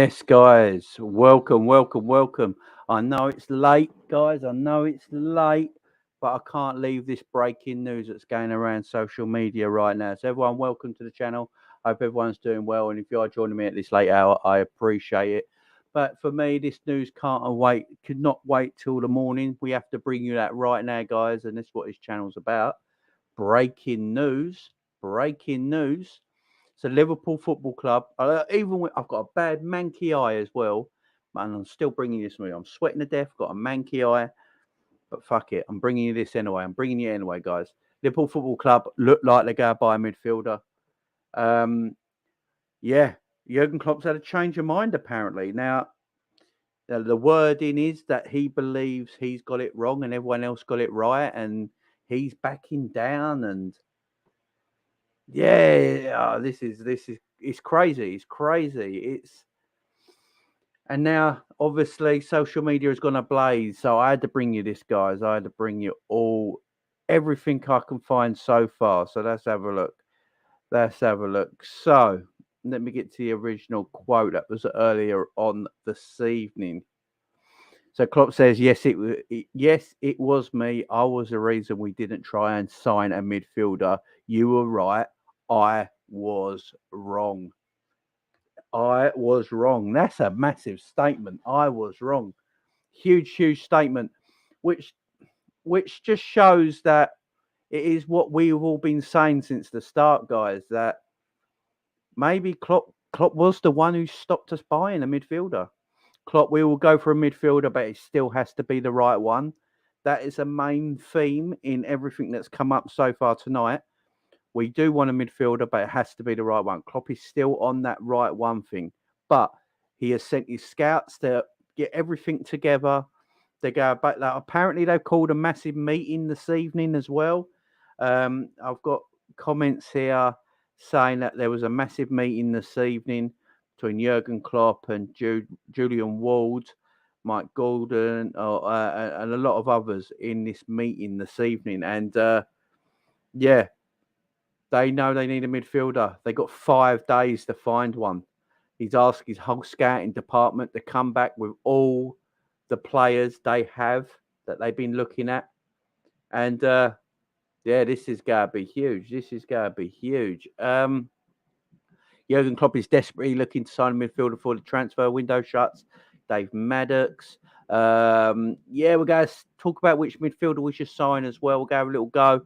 Yes, guys, welcome, welcome, welcome. I know it's late, guys. I know it's late, but I can't leave this breaking news that's going around social media right now. So, everyone, welcome to the channel. I hope everyone's doing well. And if you are joining me at this late hour, I appreciate it. But for me, this news can't wait, could not wait till the morning. We have to bring you that right now, guys. And that's what this channel's about. Breaking news, breaking news. So Liverpool Football Club, I've got a bad manky eye as well, and I'm still bringing this to me. I'm sweating to death, got a manky eye, but fuck it, I'm bringing you this anyway. I'm bringing you anyway, guys. Liverpool Football Club look like they're going to buy a midfielder. Yeah, Jurgen Klopp's had a change of mind apparently. Now, the wording is that he believes he's got it wrong and everyone else got it right, and he's backing down and. Yeah, this is it's crazy. It's crazy. And now obviously social media has gone ablaze. So I had to bring you this, guys. I had to bring you everything I can find so far. So let's have a look. Let's have a look. So let me get to the original quote that was earlier on this evening. So Klopp says, "Yes, it was me. I was the reason we didn't try and sign a midfielder. You were right. I was wrong. I was wrong." That's a massive statement. I was wrong. Huge, huge statement, which just shows that it is what we've all been saying since the start, guys. That maybe Klopp was the one who stopped us buying a midfielder. Klopp, we will go for a midfielder, but it still has to be the right one. That is a main theme in everything that's come up so far tonight. We do want a midfielder, but it has to be the right one. Klopp is still on that right one thing, but he has sent his scouts to get everything together. They go back. Like, apparently, they've called a massive meeting this evening as well. I've got comments here saying that there was a massive meeting this evening between Jurgen Klopp and Julian Ward, Mike Gordon, and a lot of others in this meeting this evening. And yeah, they know they need a midfielder. They got 5 days to find one. He's asked his whole scouting department to come back with all the players they have that they've been looking at. And yeah, this is going to be huge. This is going to be huge. Jurgen Klopp is desperately looking to sign a midfielder before the transfer window shuts. Dave Maddox. Yeah, we're going to talk about which midfielder we should sign as well. We'll go have a little go.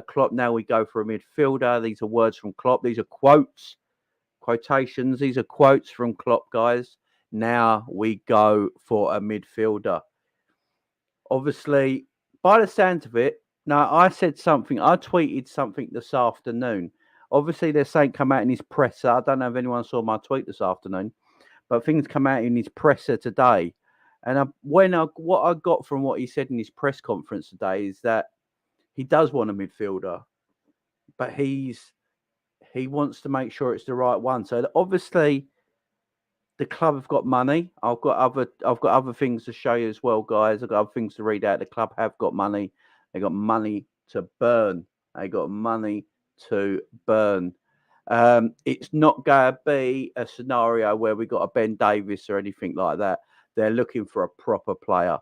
Klopp, now we go for a midfielder. These are words from Klopp. These are quotations. These are quotes from Klopp, guys. Now we go for a midfielder. Obviously, by the sounds of it, now I said something. I tweeted something this afternoon. Obviously, there's something come out in his presser. I don't know if anyone saw my tweet this afternoon, but things come out in his presser today. And what I got from what he said in his press conference today is that he does want a midfielder, but he wants to make sure it's the right one. So obviously, the club have got money. I've got other things to show you as well, guys. I've got other things to read out. The club have got money. They got money to burn. They got money to burn. It's not going to be a scenario where we got a Ben Davies or anything like that. They're looking for a proper player.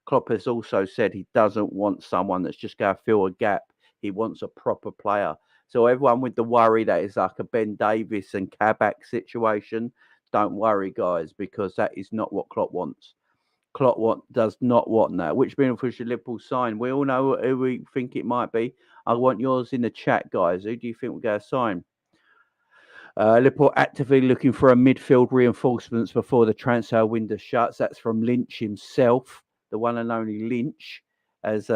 Klopp has also said he doesn't want someone that's just going to fill a gap. He wants a proper player. So everyone with the worry that it's like a Ben Davies and Kabak situation, don't worry, guys, because that is not what Klopp wants. Klopp does not want that. Which midfielder should Liverpool sign? We all know who we think it might be. I want yours in the chat, guys. Who do you think we're going to sign? Liverpool actively looking for a midfield reinforcements before the transfer window shuts. That's from Lynch himself, the one and only Lynch, as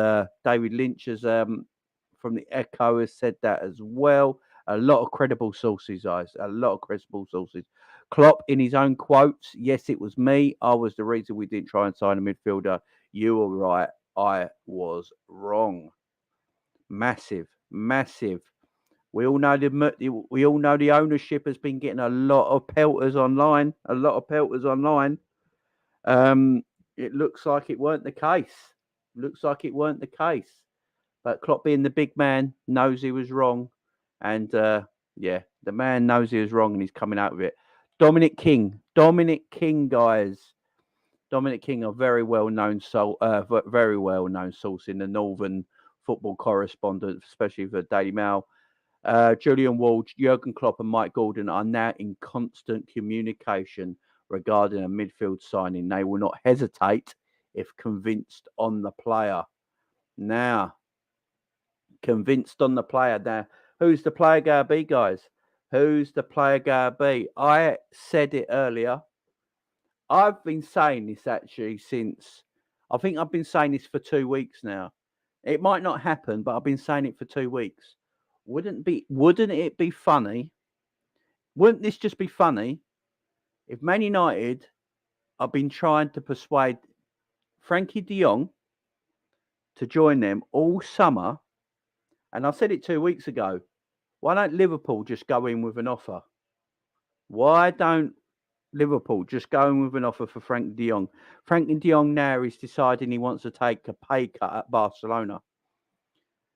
David Lynch has from the Echo has said that as well. A lot of credible sources, guys. A lot of credible sources. Klopp, in his own quotes, "Yes, it was me. I was the reason we didn't try and sign a midfielder. You were right. I was wrong." Massive, massive. We all know the ownership has been getting a lot of pelters online. A lot of pelters online. It looks like it weren't the case. Looks like it weren't the case. But Klopp, being the big man, knows he was wrong. And yeah, the man knows he was wrong and he's coming out with it. Dominic King. Dominic King, guys. Dominic King, a very well known very well known source in the Northern football correspondent, especially for Daily Mail. Julian Ward, Jurgen Klopp, and Mike Gordon are now in constant communication regarding a midfield signing. They will not hesitate if convinced on the player. Now, convinced on the player. Now, who's the player going to be, guys? Who's the player going to be? I said it earlier. I've been saying this actually since, I think I've been saying this for 2 weeks now. It might not happen, but I've been saying it for 2 weeks. Wouldn't it be funny? Wouldn't this just be funny if Man United have been trying to persuade Frankie de Jong to join them all summer? And I said it 2 weeks ago. Why don't Liverpool just go in with an offer? Why don't Liverpool just go in with an offer for Frankie de Jong? Frankie de Jong now is deciding he wants to take a pay cut at Barcelona.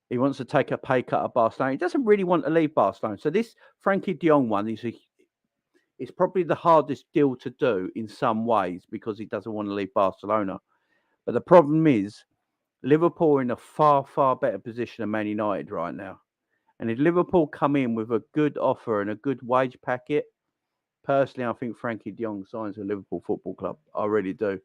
He wants to take a pay cut at Barcelona. He doesn't really want to leave Barcelona. So this Frankie de Jong one is probably the hardest deal to do in some ways because he doesn't want to leave Barcelona. But the problem is Liverpool are in a far, far better position than Man United right now. And if Liverpool come in with a good offer and a good wage packet, personally, I think Frankie de Jong signs with Liverpool Football Club. I really do.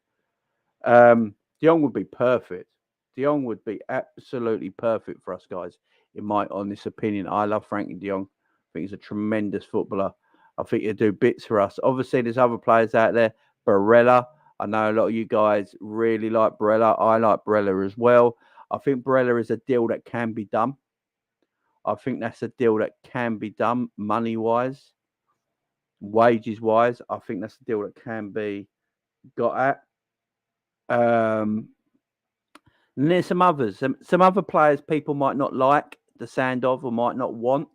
De Jong would be perfect. De Jong would be absolutely perfect for us, guys, in my honest opinion. I love Frankie de Jong. I think he's a tremendous footballer. I think he'll do bits for us. Obviously, there's other players out there. Barella. I know a lot of you guys really like Barella. I like Barella as well. I think Barella is a deal that can be done. I think that's a deal that can be done money-wise, wages-wise. I think that's a deal that can be got at. And there's some others. Some other players people might not like the sound of or might not want,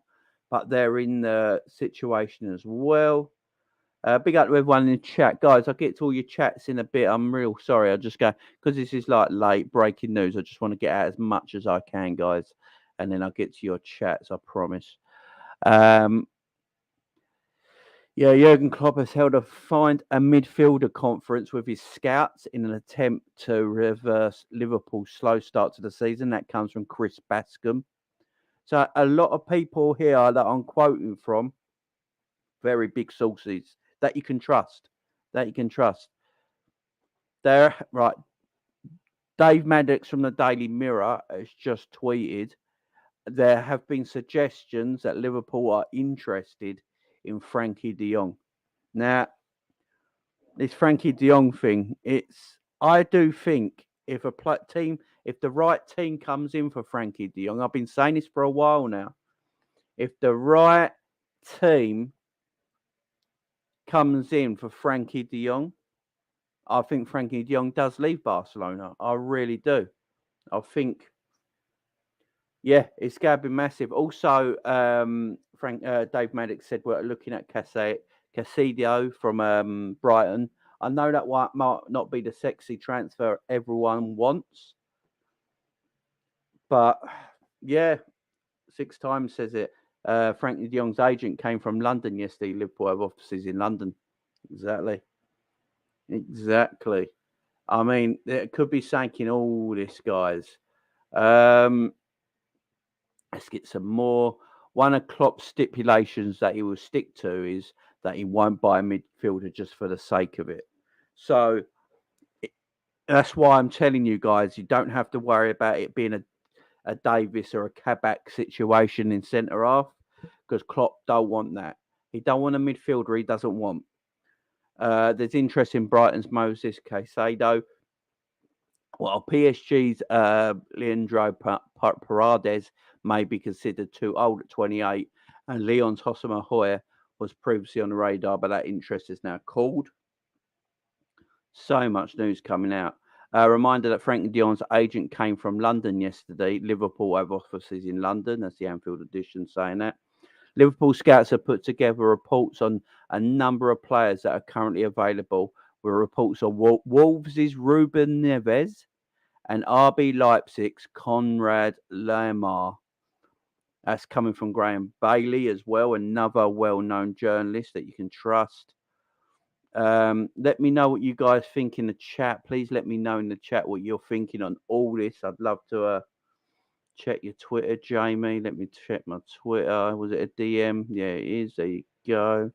but they're in the situation as well. Big up to everyone in the chat. Guys, I'll get to all your chats in a bit. I'm real sorry. I'll just go, because this is like late breaking news. I just want to get out as much as I can, guys. And then I'll get to your chats, I promise. Yeah, Jurgen Klopp has held a find a midfielder conference with his scouts in an attempt to reverse Liverpool's slow start to the season. That comes from Chris Bascom. So a lot of people here that I'm quoting from, very big sources that you can trust. There, right. Dave Maddox from the Daily Mirror has just tweeted, there have been suggestions that Liverpool are interested in Frankie de Jong. Now, this Frankie de Jong thing, I do think if if the right team comes in for Frankie de Jong, I've been saying this for a while now. If the right team comes in for Frankie de Jong, I think Frankie de Jong does leave Barcelona. I really do. I think, yeah, it's going to be massive. Also, Dave Maddox said we're looking at Caicedo from Brighton. I know that might not be the sexy transfer everyone wants, but yeah, 6 times says it. Frankie de Jong's agent came from London yesterday. Liverpool have offices in London. Exactly. I mean, there could be something in all this, guys. Let's get some more. One of Klopp's stipulations that he will stick to is that he won't buy a midfielder just for the sake of it. So that's why I'm telling you guys, you don't have to worry about it being a Davis or a Kabak situation in centre half, because Klopp don't want that. He don't want a midfielder he doesn't want. There's interest in Brighton's Moses Caicedo. Well, PSG's Leandro Paredes may be considered too old at 28, and Leon's Hosama Hoyer was previously on the radar, but that interest is now cooled. So much news coming out. A reminder that Frankie de Jong's agent came from London yesterday. Liverpool have offices in London. That's the Anfield edition saying that. Liverpool scouts have put together reports on a number of players that are currently available, with reports on Wolves' Ruben Neves and RB Leipzig's Conrad Lamar. That's coming from Graham Bailey as well, another well-known journalist that you can trust. Let me know what you guys think in the chat. Please let me know in the chat what you're thinking on all this. I'd love to check your Twitter, Jamie. Let me check my Twitter. Was it a DM? Yeah, it is. There you go.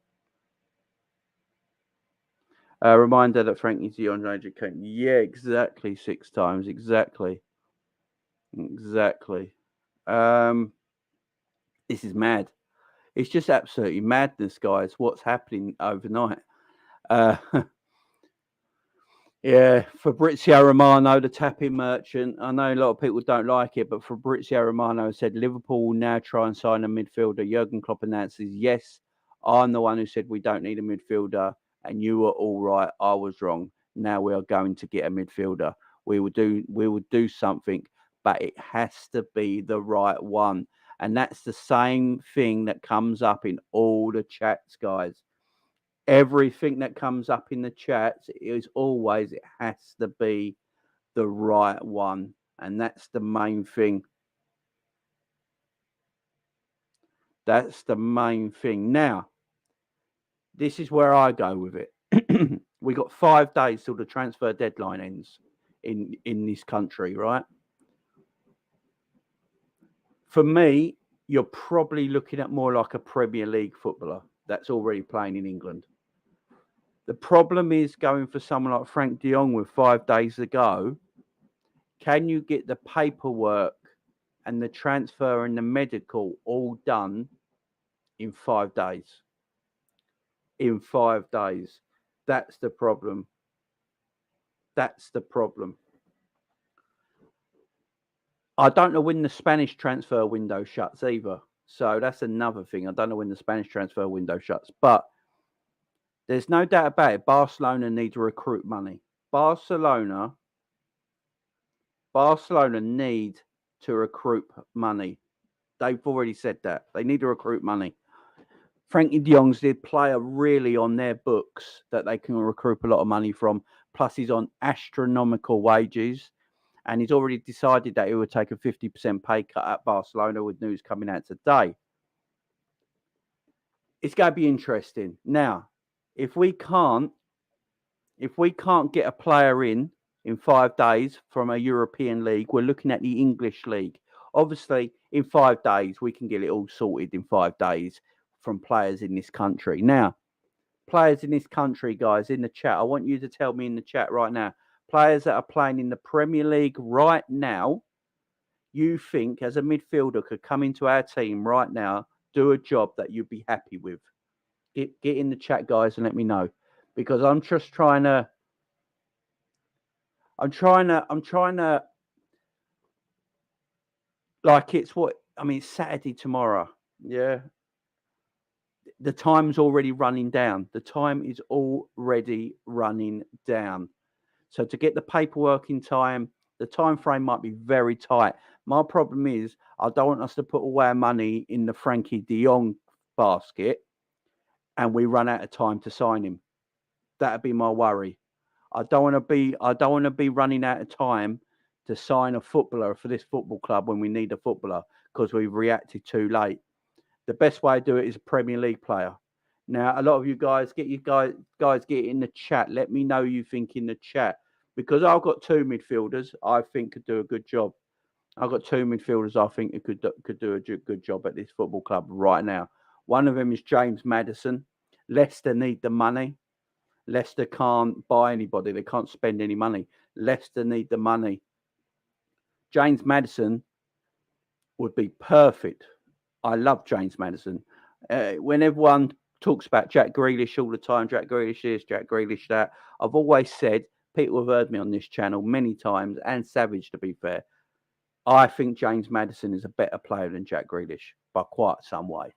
Reminder that Frankie's the on education. Yeah, exactly. 6 times. Exactly. Exactly. This is mad. It's just absolutely madness, guys. What's happening overnight? Uh, Yeah, Fabrizio Romano, the tapping merchant. I know a lot of people don't like it, but Fabrizio Romano said Liverpool will now try and sign a midfielder. Jurgen Klopp announces, yes, I'm the one who said we don't need a midfielder, and you were all right. I was wrong. Now we are going to get a midfielder. We will do something, but it has to be the right one. And that's the same thing that comes up in all the chats, guys. Everything that comes up in the chats is always, it has to be the right one, and that's the main thing. That's the main thing. Now, this is where I go with it. We got 5 days till the transfer deadline ends in this country, right? For me, you're probably looking at more like a Premier League footballer that's already playing in England. The problem is going for someone like Frankie de Jong with 5 days to go. Can you get the paperwork and the transfer and the medical all done in 5 days? In 5 days. That's the problem. That's the problem. I don't know when the Spanish transfer window shuts either. So that's another thing. I don't know when the Spanish transfer window shuts. But there's no doubt about it. Barcelona need to recruit money. Barcelona need to recruit money. They've already said that. They need to recruit money. Frankie de Jong's the player really on their books that they can recruit a lot of money from. Plus, he's on astronomical wages. And he's already decided that he would take a 50% pay cut at Barcelona, with news coming out today. It's going to be interesting. Now, if we can't get a player in 5 days from a European league, we're looking at the English league. Obviously, in 5 days, we can get it all sorted in 5 days from players in this country. Now, players in this country, guys, in the chat, I want you to tell me in the chat right now, players that are playing in the Premier League right now, you think as a midfielder could come into our team right now, do a job that you'd be happy with? Get in the chat, guys, and let me know. Because I'm just trying to like, it's Saturday tomorrow. Yeah. The time's already running down. The time is already running down. So to get the paperwork in time, the time frame might be very tight. My problem is I don't want us to put all our money in the Frankie de Jong basket and we run out of time to sign him. That'd be my worry. I don't want to be running out of time to sign a footballer for this football club when we need a footballer because we've reacted too late. The best way to do it is a Premier League player. Now, a lot of you guys get get in the chat. Let me know you think in the chat, because I've got 2 midfielders I think could do a good job. I've got 2 midfielders I think could do a good job at this football club right now. One of them is James Maddison. Leicester need the money. Leicester can't buy anybody. They can't spend any money. Leicester need the money. James Maddison would be perfect. I love James Maddison. When everyone talks about Jack Grealish all the time, Jack Grealish this, Jack Grealish that, I've always said, people have heard me on this channel many times, and Savage, to be fair, I think James Maddison is a better player than Jack Grealish by quite some way.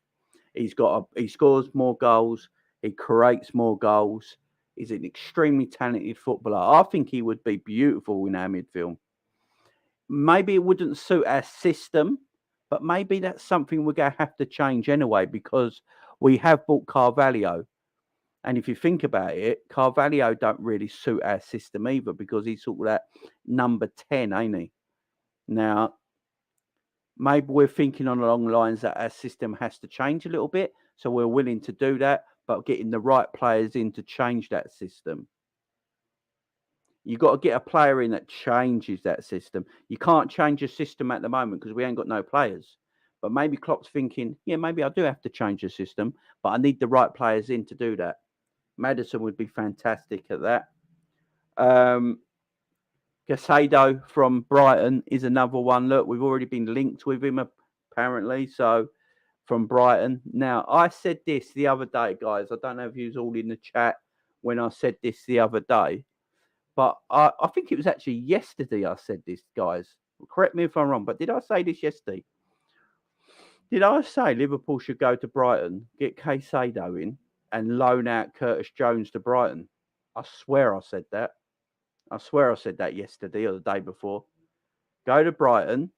He scores more goals. He creates more goals. He's an extremely talented footballer. I think he would be beautiful in our midfield. Maybe it wouldn't suit our system, but maybe that's something we're going to have to change anyway, because we have bought Carvalho. And if you think about it, Carvalho don't really suit our system either, because he's sort of that number 10, ain't he? Now, maybe we're thinking along the lines that our system has to change a little bit, so we're willing to do that. but getting the right players in to change that system. You've got to get a player in that changes that system. You can't change a system at the moment because we ain't got no players. But maybe Klopp's thinking, yeah, maybe I do have to change the system, but I need the right players in to do that. Maddison would be fantastic at that. Caicedo from Brighton is another one. Look, we've already been linked with him, apparently. So, from Brighton. Now, I said this the other day, guys. I don't know if you was all in the chat when I said this the other day. But I think it was actually yesterday I said this, guys. Correct me if I'm wrong, but did I say this yesterday? Did I say Liverpool should go to Brighton, get Caicedo in, and loan out Curtis Jones to Brighton? I swear I said that. I swear I said that yesterday or the day before. Go to Brighton,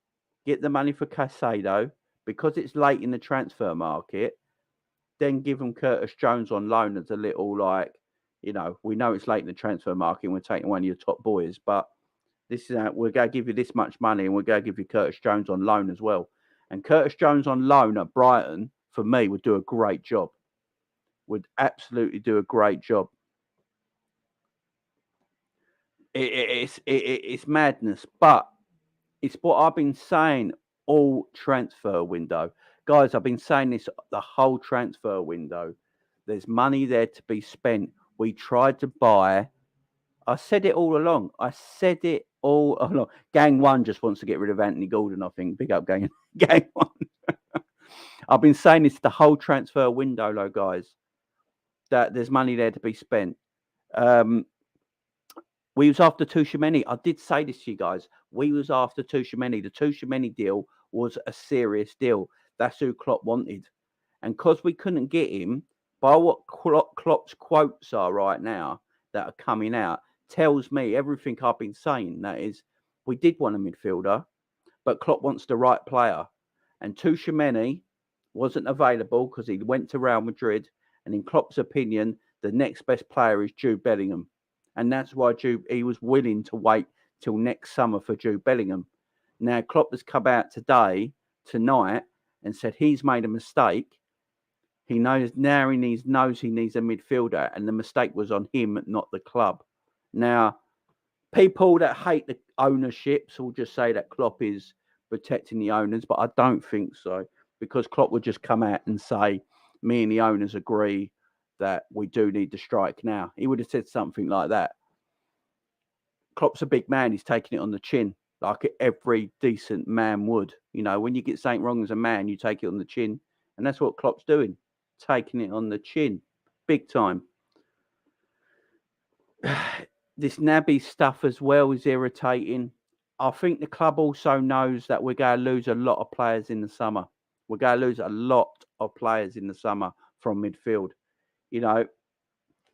get the money for Caicedo, because it's late in the transfer market, then give them Curtis Jones on loan as a little, like, you know, we know it's late in the transfer market and we're taking one of your top boys, but this is we're going to give you this much money and we're going to give you Curtis Jones on loan as well. And Curtis Jones on loan at Brighton, for me, would do a great job. Would absolutely do a great job. It's madness, but it's what I've been saying all transfer window. Guys, I've been saying this the whole transfer window. There's money there to be spent. We tried to buy. I said it all along. Gang 1 just wants to get rid of Anthony Gordon, I think. Big up, Gang 1. I've been saying this the whole transfer window, though, guys, that there's money there to be spent. We was after Tuchemeni. I did say this to you guys. We was after Tuchemeni. The Tuchemeni deal was a serious deal. That's who Klopp wanted. And because we couldn't get him, by what Klopp's quotes are right now that are coming out, tells me everything I've been saying. That is, we did want a midfielder, but Klopp wants the right player. And Tuchemeni wasn't available because he went to Real Madrid. And in Klopp's opinion, the next best player is Jude Bellingham. And that's why he was willing to wait till next summer for Jude Bellingham. Now, Klopp has come out tonight, and said he's made a mistake. He knows now he needs a midfielder, and the mistake was on him, not the club. Now, people that hate the ownerships will just say that Klopp is protecting the owners, but I don't think so, because Klopp would just come out and say, me and the owners agree that we do need the strike now. He would have said something like that. Klopp's a big man. He's taking it on the chin, like every decent man would. You know, when you get something wrong as a man, you take it on the chin. And that's what Klopp's doing, taking it on the chin, big time. This Naby stuff as well is irritating. I think the club also knows that we're going to lose a lot of players in the summer. We're going to lose a lot of players in the summer from midfield. You know,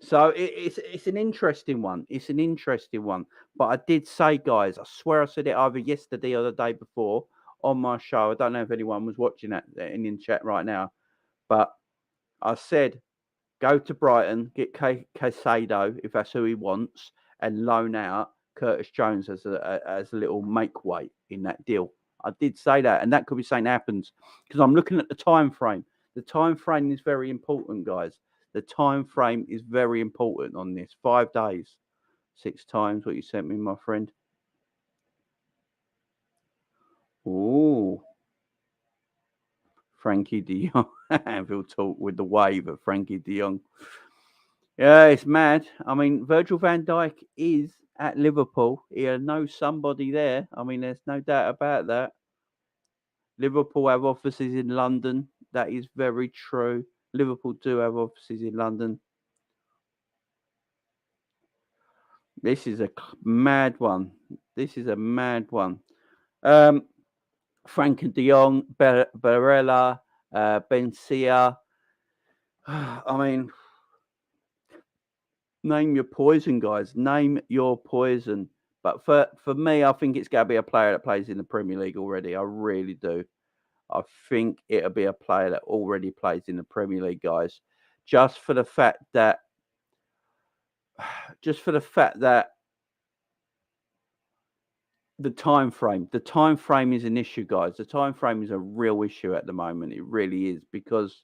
so it's an interesting one. It's an interesting one. But I did say, guys, I swear I said it either yesterday or the day before on my show. I don't know if anyone was watching that in chat right now. But I said, go to Brighton, get Caicedo, if that's who he wants, and loan out Curtis Jones as a little make weight in that deal. I did say that, and that could be something happens because I'm looking at the time frame. The time frame is very important, guys. The time frame is very important on this. 5 days, 6 times what you sent me, my friend. Ooh. Frankie de Jong. We'll talk with the wave of Frankie de Jong. Yeah, it's mad. I mean, Virgil van Dijk is at Liverpool. He knows somebody there. I mean, there's no doubt about that. Liverpool have offices in London. That is very true. Liverpool do have offices in London. This is a mad one. This is a mad one. Frankie de Jong, Barella, Benzia. I mean, name your poison, guys. Name your poison. But for me, I think it's going to be a player that plays in the Premier League already. I really do. I think it'll be a player that already plays in the Premier League, guys. Just for the fact that the time frame is an issue, guys. The time frame is a real issue at the moment. It really is, because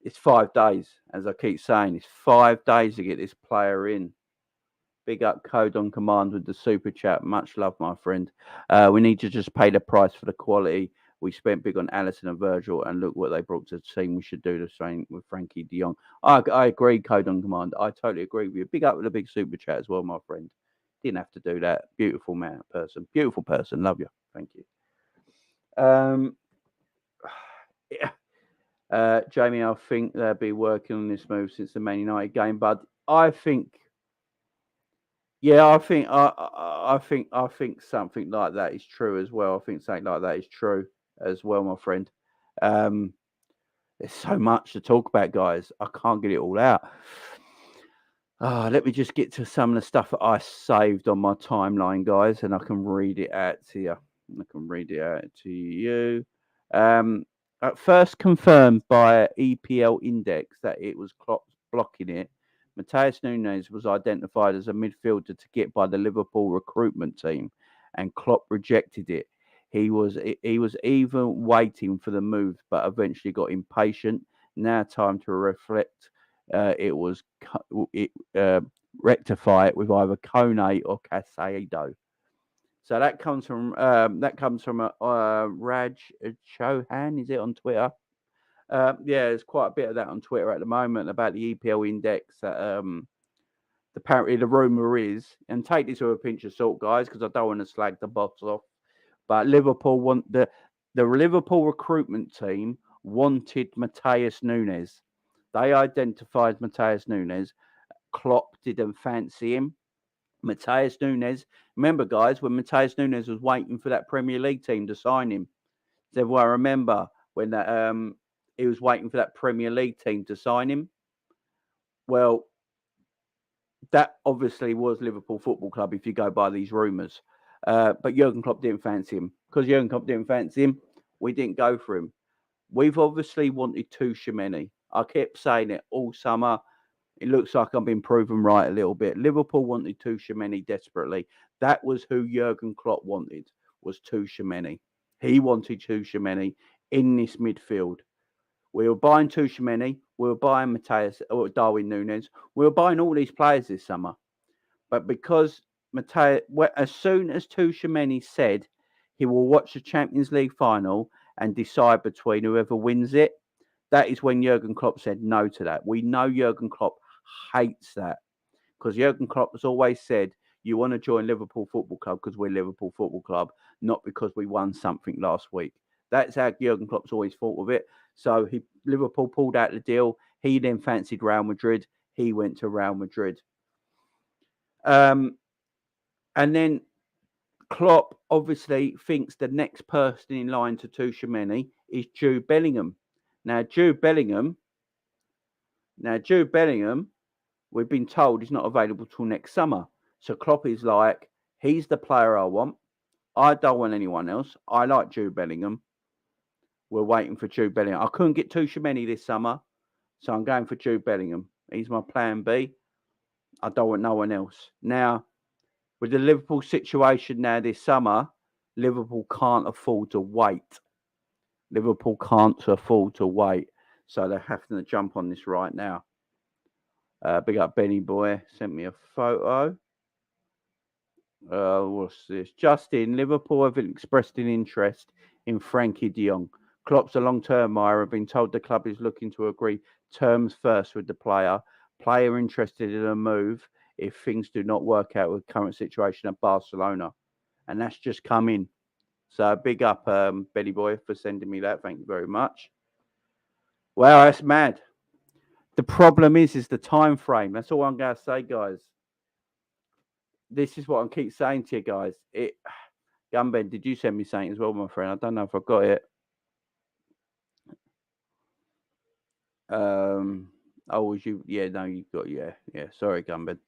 It's 5 days, as I keep saying. It's 5 days to get this player in. Big up Code on Command with the super chat. Much love, my friend. We need to just pay the price for the quality. We spent big on Allison and Virgil, and look what they brought to the team. We should do the same with Frankie de Jong. I agree, Code on Command. I totally agree with you. Big up with the big super chat as well, my friend. Didn't have to do that. Beautiful man, person. Beautiful person. Love you. Thank you. Yeah. Jamie, I think they'll be working on this move since the Man United game, but I think, yeah, I think something like that is true as well. I think something like that is true as well, my friend. There's so much to talk about, guys. I can't get it all out. Let me just get to some of the stuff that I saved on my timeline, guys, and I can read it out to you. At first confirmed by EPL Index that it was Klopp blocking it, Matheus Nunes was identified as a midfielder to get by the Liverpool recruitment team, and Klopp rejected it. He was even waiting for the move, but eventually got impatient. Now time to reflect. Rectify it with either Kone or Caicedo. So that comes from Raj Chauhan. Is it on Twitter? Yeah, there's quite a bit of that on Twitter at the moment about the EPL index. Apparently, the rumor is, and take this with a pinch of salt, guys, because I don't want to slag the boss off. But Liverpool want the Liverpool recruitment team wanted Matheus Nunes. They identified Matheus Nunes. Klopp didn't fancy him. Matheus Nunes, remember, guys, when Matheus Nunes was waiting for that Premier League team to sign him. Does everyone remember when that he was waiting for that Premier League team to sign him? Well, that obviously was Liverpool Football Club, if you go by these rumours. But Jurgen Klopp didn't fancy him. Because Jurgen Klopp didn't fancy him, we didn't go for him. We've obviously wanted Tchouaméni. I kept saying it all summer. It looks like I'm being proven right a little bit. Liverpool wanted Tchouaméni desperately. That was who Jurgen Klopp wanted, was Tchouaméni. He wanted Tchouaméni in this midfield. We were buying Tchouaméni. We were buying Matheus or Darwin Nunez. We were buying all these players this summer. But because as soon as Tchouaméni said he will watch the Champions League final and decide between whoever wins it, that is when Jurgen Klopp said no to that. We know Jurgen Klopp hates that because Jurgen Klopp has always said, you want to join Liverpool Football Club because we're Liverpool Football Club, not because we won something last week. That's how Jurgen Klopp's always thought of it. So Liverpool pulled out the deal. He then fancied Real Madrid. He went to Real Madrid. And then Klopp obviously thinks the next person in line to Tchouaméni is Jude Bellingham. Now, Jude Bellingham, we've been told he's not available till next summer. So Klopp is like, he's the player I want. I don't want anyone else. I like Jude Bellingham. We're waiting for Jude Bellingham. I couldn't get Tchouaméni this summer, so I'm going for Jude Bellingham. He's my plan B. I don't want no one else. Now, with the Liverpool situation now this summer, Liverpool can't afford to wait. So they're having to jump on this right now. Big up Benny Boy. Sent me a photo. What's this? Justin, Liverpool have expressed an interest in Frankie de Jong. Klopp's a long-term buyer. Have been told the club is looking to agree terms first with the player. Player interested in a move if things do not work out with current situation at Barcelona. And that's just come in. So big up, Benny Boy, for sending me that. Thank you very much. Wow, that's mad. The problem is the time frame. That's all I'm going to say, guys. This is what I keep saying to you guys. Gunben, did you send me something as well, my friend? I don't know if I got it. Was you? Yeah, no, you got, yeah. Sorry, Gunben.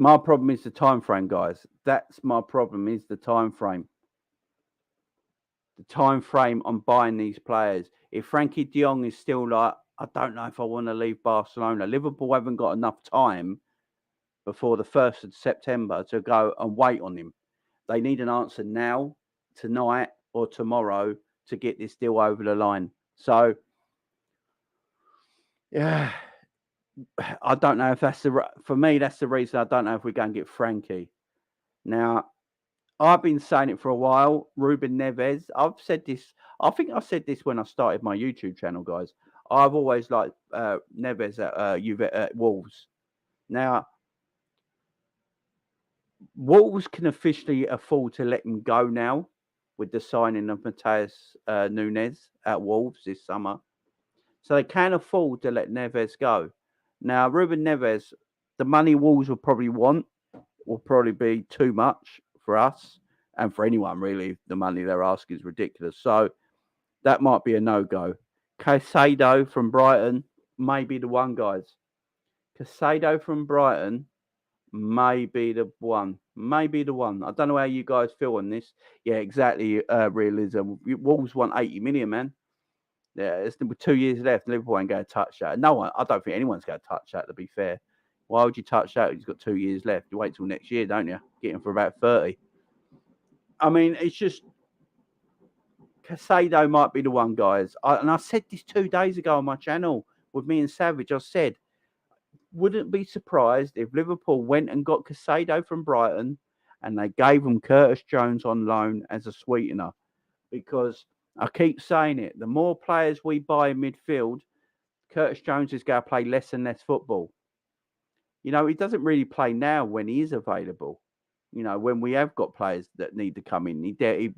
My problem is the time frame, guys. That's my problem, is the time frame. The time frame on buying these players. If Frankie de Jong is still like, I don't know if I want to leave Barcelona. Liverpool haven't got enough time before the 1st of September to go and wait on him. They need an answer now, tonight, or tomorrow to get this deal over the line. So, yeah, I don't know if that's for me. That's the reason I don't know if we're going to get Frankie. Now, I've been saying it for a while. Ruben Neves. I've said this. I think I said this when I started my YouTube channel, guys. I've always liked Neves at Wolves. Now, Wolves can officially afford to let him go now with the signing of Matheus Nunes at Wolves this summer. So they can afford to let Neves go. Now, Ruben Neves, the money Wolves will probably want will probably be too much for us and for anyone, really. The money they're asking is ridiculous. So that might be a no-go. Caicedo from Brighton may be the one, guys. Caicedo from Brighton may be the one. Maybe the one. I don't know how you guys feel on this. Yeah, exactly. Realism. Wolves want 80 million, man. Yeah, it's 2 years left. Liverpool ain't going to touch that. No one. I don't think anyone's going to touch that. To be fair, why would you touch that? He's got 2 years left. You wait till next year, don't you? Get him for about 30. I mean, it's just Caicedo might be the one, guys. And I said this 2 days ago on my channel with me and Savage. I said, wouldn't be surprised if Liverpool went and got Caicedo from Brighton and they gave him Curtis Jones on loan as a sweetener. Because I keep saying it, the more players we buy in midfield, Curtis Jones is going to play less and less football. You know, he doesn't really play now when he is available. You know, when we have got players that need to come in, he barely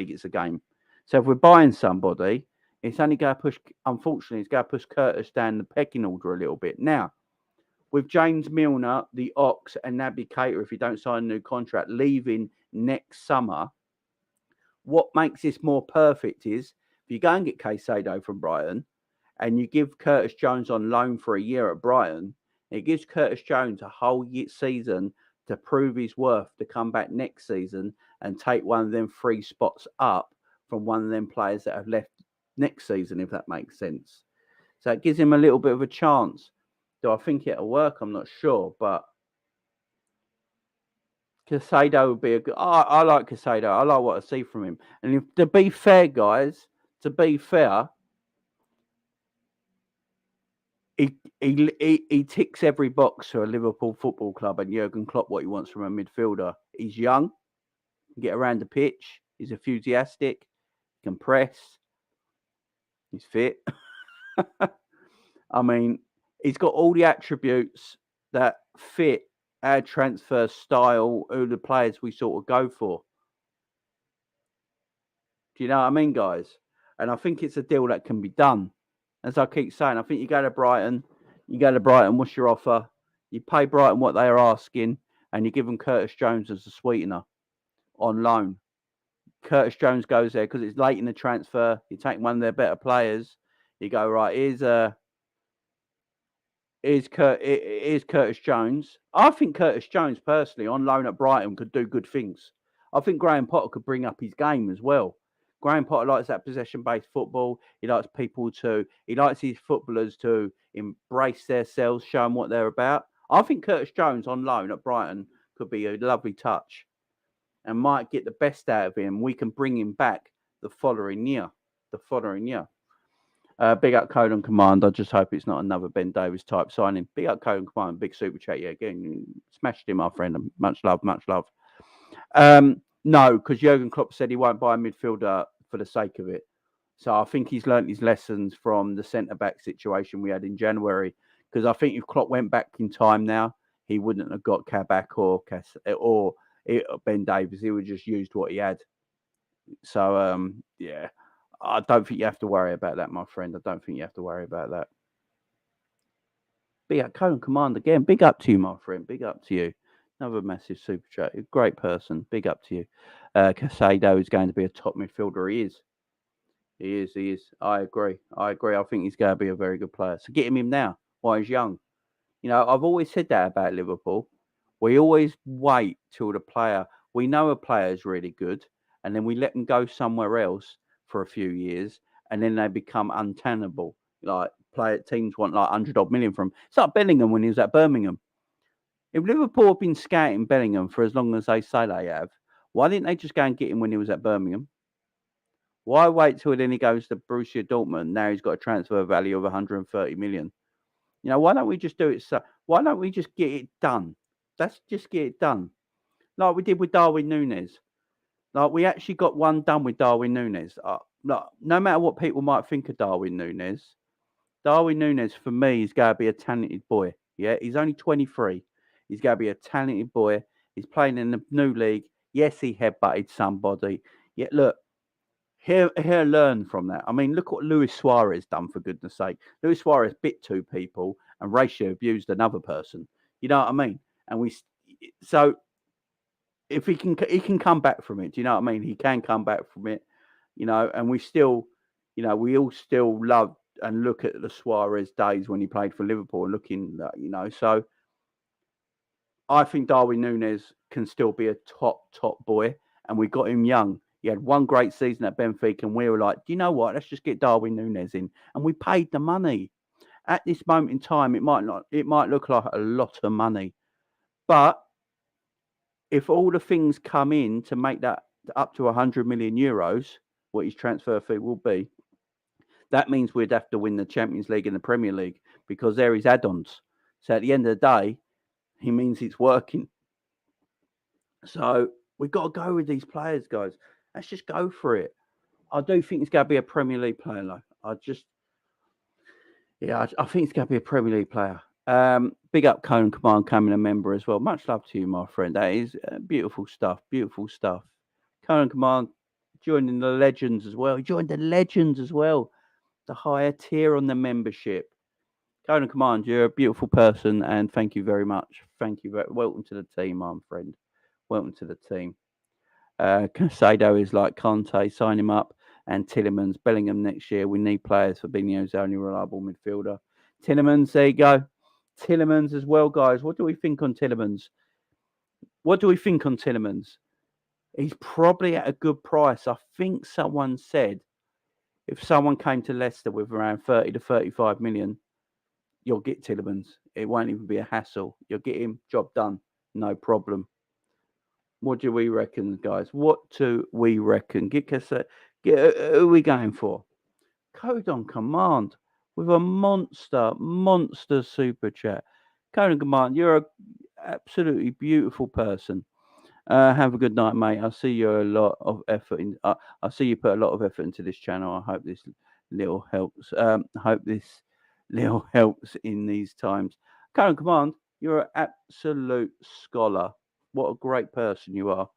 gets a game. So if we're buying somebody, it's only going to push, unfortunately, it's going to push Curtis down the pecking order a little bit. Now, with James Milner, the Ox, and Naby Keita, if you don't sign a new contract, leaving next summer, what makes this more perfect is if you go and get Caicedo from Brighton and you give Curtis Jones on loan for a year at Brighton, it gives Curtis Jones a whole season to prove his worth to come back next season and take one of them 3 spots up from one of them players that have left next season, if that makes sense. So it gives him a little bit of a chance. Do I think it'll work? I'm not sure, but Caicedo would be a good. I like Caicedo. I like what I see from him. And to be fair, guys, he ticks every box for a Liverpool Football Club and Jurgen Klopp what he wants from a midfielder. He's young, can get around the pitch, he's enthusiastic, can press, he's fit. I mean, he's got all the attributes that fit our transfer style, who the players we sort of go for. Do you know what I mean, guys? And I think it's a deal that can be done. As I keep saying, I think you go to Brighton, what's your offer? You pay Brighton what they are asking, and you give them Curtis Jones as a sweetener on loan. Curtis Jones goes there because it's late in the transfer. You take one of their better players. You go, right, here's Curtis Jones. I think Curtis Jones, personally, on loan at Brighton, could do good things. I think Graham Potter could bring up his game as well. Graham Potter likes that possession-based football. He likes he likes his footballers to embrace themselves, show them what they're about. I think Curtis Jones on loan at Brighton could be a lovely touch and might get the best out of him. We can bring him back the following year. Big up Code and Command. I just hope it's not another Ben Davies type signing. Big up Code and Command. Big super chat. Yeah, again, smashed him, my friend. Much love. No, because Jurgen Klopp said he won't buy a midfielder for the sake of it. So I think he's learnt his lessons from the centre-back situation we had in January. Because I think if Klopp went back in time now, he wouldn't have got Kabak or Ben Davies. He would have just used what he had. So, yeah, I don't think you have to worry about that, my friend. I don't think you have to worry about that. Big up Code and Command again. Big up to you, my friend. Big up to you. Another massive super chat. Great person. Big up to you. Caicedo is going to be a top midfielder. He is. I agree. I think he's going to be a very good player. So get him in now while he's young. You know, I've always said that about Liverpool. We always wait till we know a player is really good, and then we let them go somewhere else for a few years, and then they become untenable. Like teams want like 100 million from him. It's like Bellingham when he was at Birmingham. If Liverpool have been scouting Bellingham for as long as they say they have, why didn't they just go and get him when he was at Birmingham? Why wait till then he goes to Borussia Dortmund? Now he's got a transfer value of 130 million. Why don't we just do it? Why don't we just get it done? Let's just get it done, like we did with Darwin Nunez. Like we actually got one done with Darwin Nunez. No matter what people might think of Darwin Nunez for me is going to be a talented boy. Yeah, he's only 23. He's going to be a talented boy. He's playing in the new league. Yes, he headbutted somebody. Yeah, look, here, learn from that. I mean, look what Luis Suarez done, for goodness sake. Luis Suarez bit two people and racially abused another person. You know what I mean? And so if he can come back from it. Do you know what I mean? He can come back from it. And we still, we all still love and look at the Suarez days when he played for Liverpool, looking, so I think Darwin Nunez can still be a top boy, and we got him young. He had one great season at Benfica, and we were like, do you know what? Let's just get Darwin Nunez in, and we paid the money. At this moment in time, it might look like a lot of money, but if all the things come in to make that up to 100 million euros, what his transfer fee will be, that means we'd have to win the Champions League and the Premier League, because there is add-ons. So at the end of the day, he means it's working. So we've got to go with these players, guys. Let's just go for it. I do think it's going to be a Premier League player, though. I think it's going to be a Premier League player. Big up Conan Command, coming a member as well. Much love to you, my friend. That is beautiful stuff. Beautiful stuff. Conan Command joining the legends as well. He joined the legends as well. The higher tier on the membership. Conan Command, you're a beautiful person, and thank you very much. Thank you. Welcome to the team, my friend. Welcome to the team. Caicedo is like Conte, sign him up, and Tielemans, Bellingham next year. We need players for Fabinho's only reliable midfielder. Tielemans, there you go. Tielemans as well, guys. What do we think on Tielemans? He's probably at a good price. I think someone said if someone came to Leicester with around 30 to 35 million, you'll get Tielemans. It won't even be a hassle. You'll get him, job done, no problem. What do we reckon, guys? What do we reckon? Who are we going for? Code on Command with a monster super chat. Code on Command, you're an absolutely beautiful person. Have a good night, mate. I see you a lot of effort in. I see you put a lot of effort into this channel. I hope this little helps. In these times. Current Command, you're an absolute scholar. What a great person you are,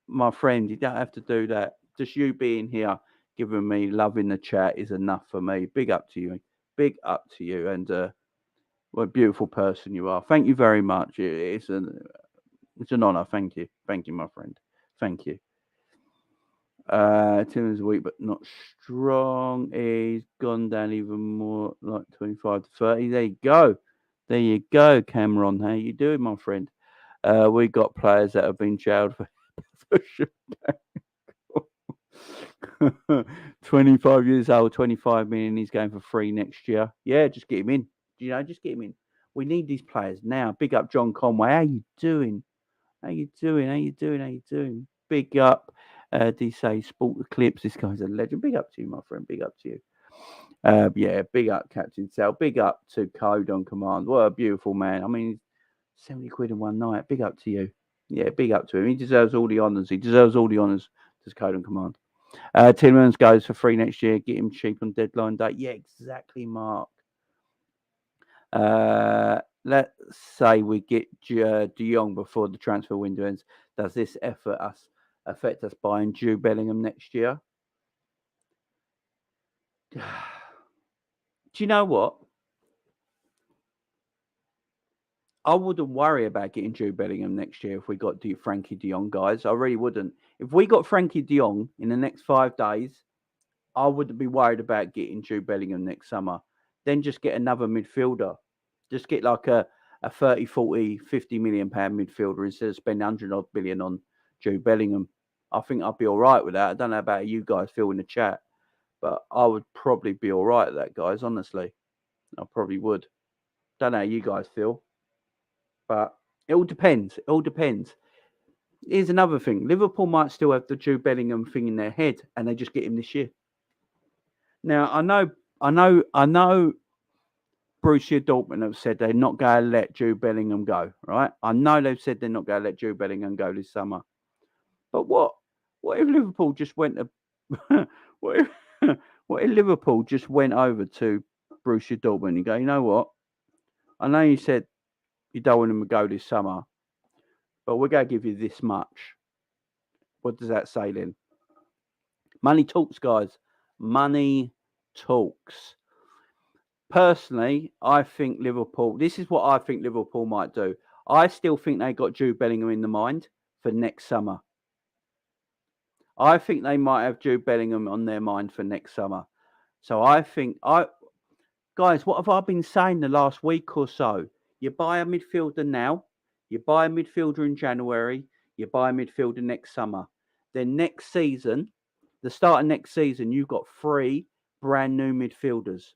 my friend. You don't have to do that. Just you being here, giving me love in the chat is enough for me. Big up to you. Big up to you, and what a beautiful person you are. Thank you very much. It's an honour. Thank you, my friend. Thank you. Tim is weak but not strong. He's gone down even more, like 25 to 30. There you go, Cameron. How you doing, my friend? We got players that have been jailed for 25 years old, 25 million. He's going for free next year. Yeah, just get him in. Just get him in. We need these players now. Big up John Conway. How you doing? Big up. Do you say sport the clips? This guy's a legend. Big up to you, my friend. Big up to you. Big up Captain Sal. Big up to Code on Command. What a beautiful man. I mean, 70 quid in one night. Big up to you. Yeah, big up to him. He deserves all the honours. Does Code on Command. Tielemans goes for free next year. Get him cheap on deadline day. Yeah, exactly, Mark. Let's say we get De Jong before the transfer window ends. Does this affect us buying Jude Bellingham next year? Do you know what? I wouldn't worry about getting Jude Bellingham next year if we got Frankie de Jong, guys. I really wouldn't. If we got Frankie de Jong in the next 5 days, I wouldn't be worried about getting Jude Bellingham next summer. Then just get another midfielder. Just get like a 30, 40, 50 million pound midfielder instead of spending 100 odd billion on Jude Bellingham. I think I'd be all right with that. I don't know about how you guys feel in the chat, but I would probably be all right with that, guys, honestly. I probably would. Don't know how you guys feel, but it all depends. Here's another thing. Liverpool might still have the Jude Bellingham thing in their head, and they just get him this year. Now, I know Borussia Dortmund have said they're not going to let Jude Bellingham go, right? I know they've said they're not going to let Jude Bellingham go this summer. But what if Liverpool just went to what if what if Liverpool just went over to Borussia Dortmund and go, you know what? I know you said you don't want him to go this summer, but we're going to give you this much. What does that say then? Money talks, guys. Money talks. Personally, I think Liverpool, this is what I think Liverpool might do. I still think they got Jude Bellingham in the mind for next summer. I think they might have Jude Bellingham on their mind for next summer. So guys, what have I been saying the last week or so? You buy a midfielder now, you buy a midfielder in January, you buy a midfielder next summer. Then next season, the start of next season, you've got 3 brand new midfielders.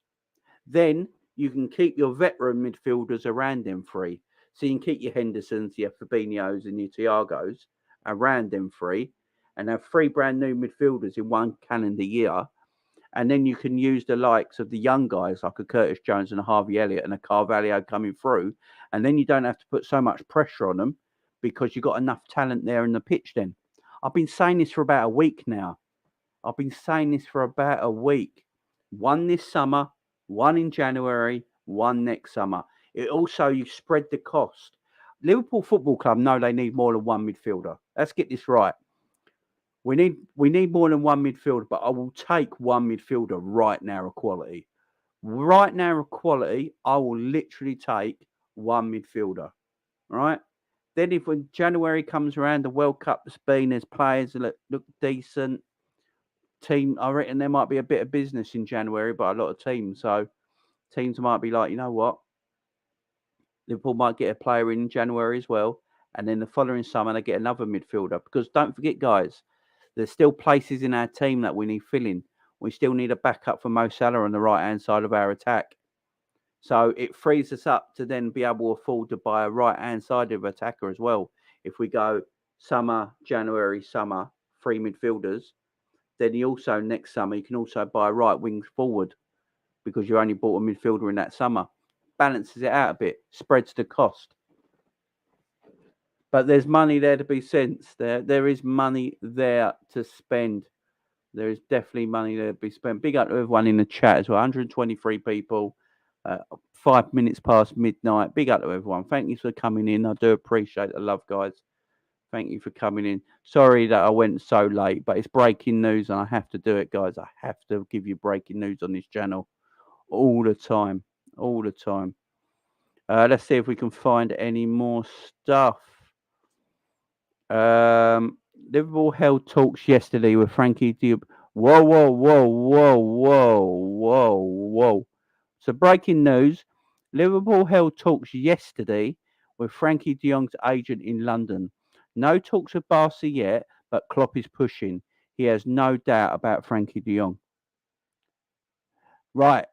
Then you can keep your veteran midfielders around them 3. So you can keep your Hendersons, your Fabinhos and your Thiagos around them 3 and have 3 brand new midfielders in one calendar year. And then you can use the likes of the young guys like a Curtis Jones and a Harvey Elliott and a Carvalho coming through. And then you don't have to put so much pressure on them because you've got enough talent there in the pitch then. I've been saying this for about a week now. One this summer, one in January, one next summer. It also, you spread the cost. Liverpool Football Club know they need more than one midfielder. Let's get this right. We need more than one midfielder, but I will take one midfielder right now of quality. Right now of quality, I will literally take one midfielder. Right? Then if when January comes around, the World Cup's been, there's players that look decent. Team, I reckon there might be a bit of business in January by a lot of teams. So teams might be like, you know what? Liverpool might get a player in January as well. And then the following summer, they get another midfielder. Because don't forget, guys, there's still places in our team that we need filling. We still need a backup for Mo Salah on the right-hand side of our attack. So it frees us up to then be able to afford to buy a right-hand side of attacker as well. If we go summer, January, summer, 3 midfielders, then next summer, you can also buy a right wing forward because you only bought a midfielder in that summer. Balances it out a bit, spreads the cost. But there's money there to be spent. There is money there to spend. There is definitely money there to be spent. Big up to everyone in the chat as well. 123 people. 5 minutes past midnight. Big up to everyone. Thank you for coming in. I do appreciate the love, guys. Thank you for coming in. Sorry that I went so late, but it's breaking news and I have to do it, guys. I have to give you breaking news on this channel all the time. All the time. Let's see if we can find any more stuff. Liverpool held talks yesterday with Frankie de Jong. Whoa. So breaking news. Liverpool held talks yesterday with Frankie de Jong's agent in London. No talks with Barca yet, but Klopp is pushing. He has no doubt about Frankie de Jong. Right.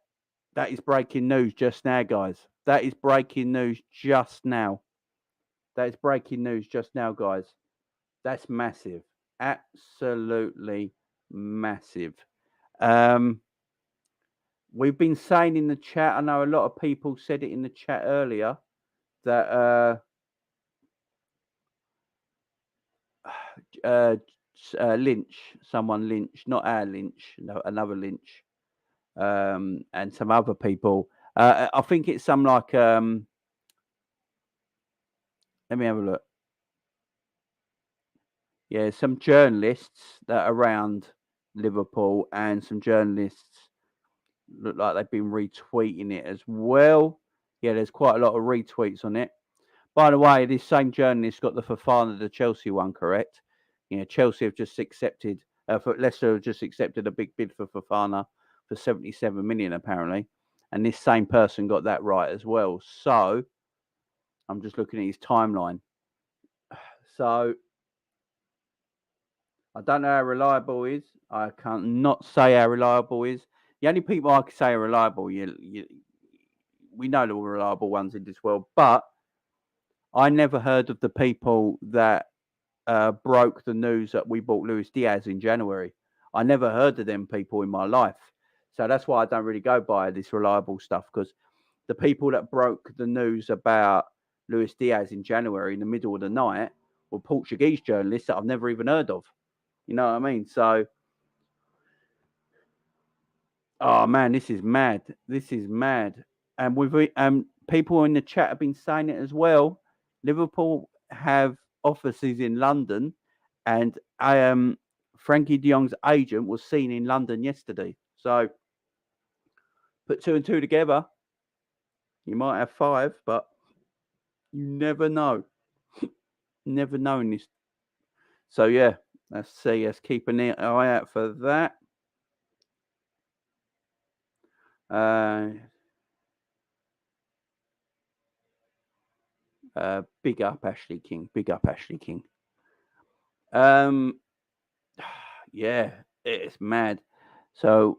That is breaking news just now, guys. That is breaking news just now. That's massive. Absolutely massive. We've been saying in the chat, I know a lot of people said it in the chat earlier, that someone Lynch, not our Lynch, no, another Lynch, and some other people. I think it's some like, let me have a look. Yeah, some journalists that are around Liverpool and some journalists look like they've been retweeting it as well. Yeah, there's quite a lot of retweets on it. By the way, this same journalist got the Fofana, the Chelsea one, correct? Yeah, Chelsea have just accepted, Leicester have just accepted a big bid for Fofana for 77 million, apparently. And this same person got that right as well. So, I'm just looking at his timeline. So, I don't know how reliable he is. I can't not say how reliable he is. The only people I can say are reliable, we know the reliable ones in this world, but I never heard of the people that broke the news that we bought Luis Diaz in January. I never heard of them people in my life. So that's why I don't really go by this reliable stuff, because the people that broke the news about Luis Diaz in January in the middle of the night were Portuguese journalists that I've never even heard of. You know what I mean? So, oh man, this is mad. This is mad. And we've people in the chat have been saying it as well. Liverpool have offices in London, and Frankie de Jong's agent was seen in London yesterday. So put 2 and 2 together, you might have 5, but you never know. Never know in this. So yeah, let's see. Let's keep an eye out for that. Big up Ashley King. Big up Ashley King. Yeah, it's mad. So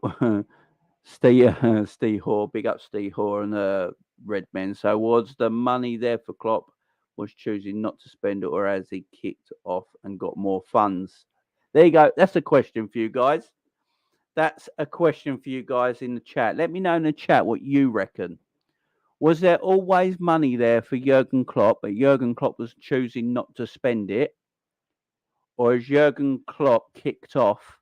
Steve Hoare, big up Steve Hoare and the Red Men. So was the money there for Klopp? Was choosing not to spend it, or has he kicked off and got more funds? There you go. That's a question for you guys. That's a question for you guys in the chat. Let me know in the chat what you reckon. Was there always money there for Jurgen Klopp, but Jurgen Klopp was choosing not to spend it? Or has Jurgen Klopp kicked off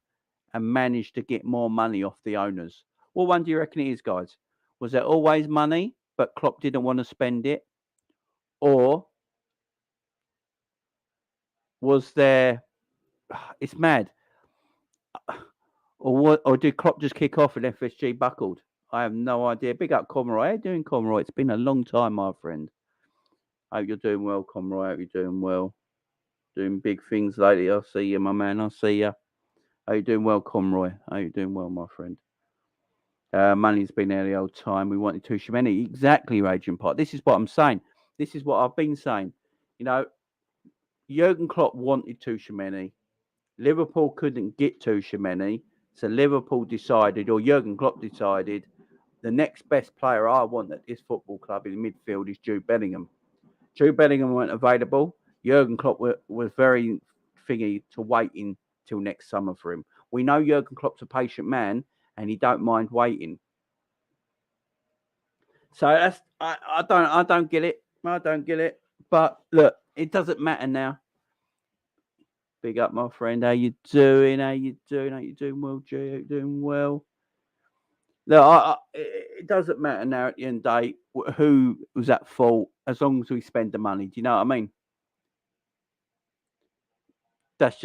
and managed to get more money off the owners? What one do you reckon it is, guys? Was there always money, but Klopp didn't want to spend it? Or was there... It's mad. Or what? Or did Klopp just kick off and FSG buckled? I have no idea. Big up, Conroy. How you doing, Conroy? It's been a long time, my friend. Hope you're doing well, Conroy. Hope you're doing well. Doing big things lately. I see you, my man. I see you. How you doing well, Conroy? How you doing well, my friend? Money's been there the old time. We wanted Tuchemeni. Exactly, Raging Pot. This is what I'm saying. This is what I've been saying. You know, Jurgen Klopp wanted Tuchemeni. Liverpool couldn't get Tuchemeni. So Liverpool decided, or Jurgen Klopp decided, the next best player I want at this football club in midfield is Jude Bellingham. Jude Bellingham weren't available. Jurgen Klopp was very thingy to waiting till next summer for him. We know Jurgen Klopp's a patient man, and he don't mind waiting. So that's I don't get it. I don't get it. But look, it doesn't matter now. Big up, my friend. How you doing? How you doing? How you doing well, G? How you doing well? Look, it doesn't matter now at the end of the day who was at fault, as long as we spend the money. Do you know what I mean? Let's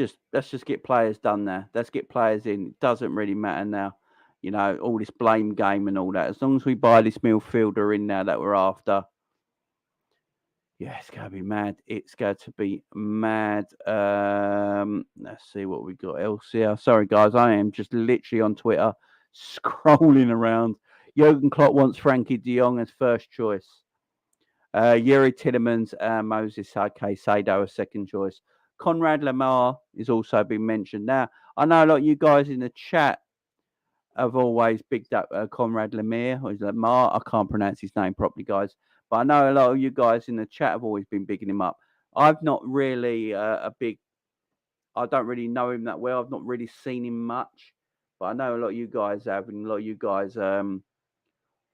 just get players done now. Let's get players in. It doesn't really matter now. You know, all this blame game and all that. As long as we buy this midfielder in now that we're after. Yeah, it's going to be mad. It's going to be mad. Let's see what we got else here. Sorry, guys. I am just literally on Twitter scrolling around. Jurgen Klopp wants Frankie de Jong as first choice. Yuri Tillemans and Moses Caicedo as second choice. Conrad Lamar is also been mentioned. Now, I know a lot of you guys in the chat have always bigged up Conrad Lamar, or is Lamar? I can't pronounce his name properly, guys. But I know a lot of you guys in the chat have always been bigging him up. I've not really I don't really know him that well. I've not really seen him much. But I know a lot of you guys have, and a lot of you guys are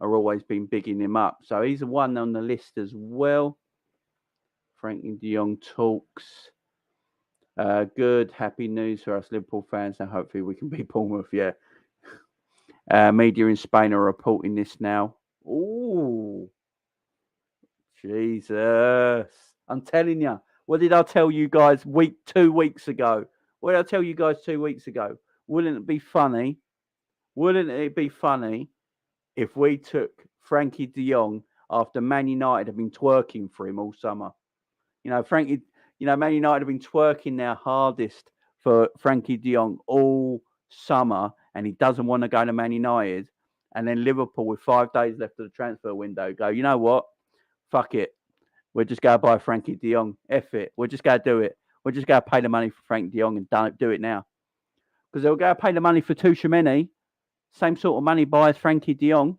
always been bigging him up. So he's the one on the list as well. Frankie de Jong talks. Good, happy news for us Liverpool fans. Now, hopefully, we can beat Bournemouth. Yeah. Media in Spain are reporting this now. Ooh, Jesus! I'm telling you. What did I tell you guys 2 weeks ago? What did I tell you guys 2 weeks ago? Wouldn't it be funny? Wouldn't it be funny if we took Frankie de Jong after Man United have been twerking for him all summer? You know, Man United have been twerking their hardest for Frankie de Jong all summer, and he doesn't want to go to Man United. And then Liverpool, with 5 days left of the transfer window, go, you know what? Fuck it. We're just going to buy Frankie de Jong. F it. We're just going to do it. We're just going to pay the money for Frankie de Jong and don't do it now. Because they'll go pay the money for Tuchemeni. Same sort of money buys Frankie de Jong.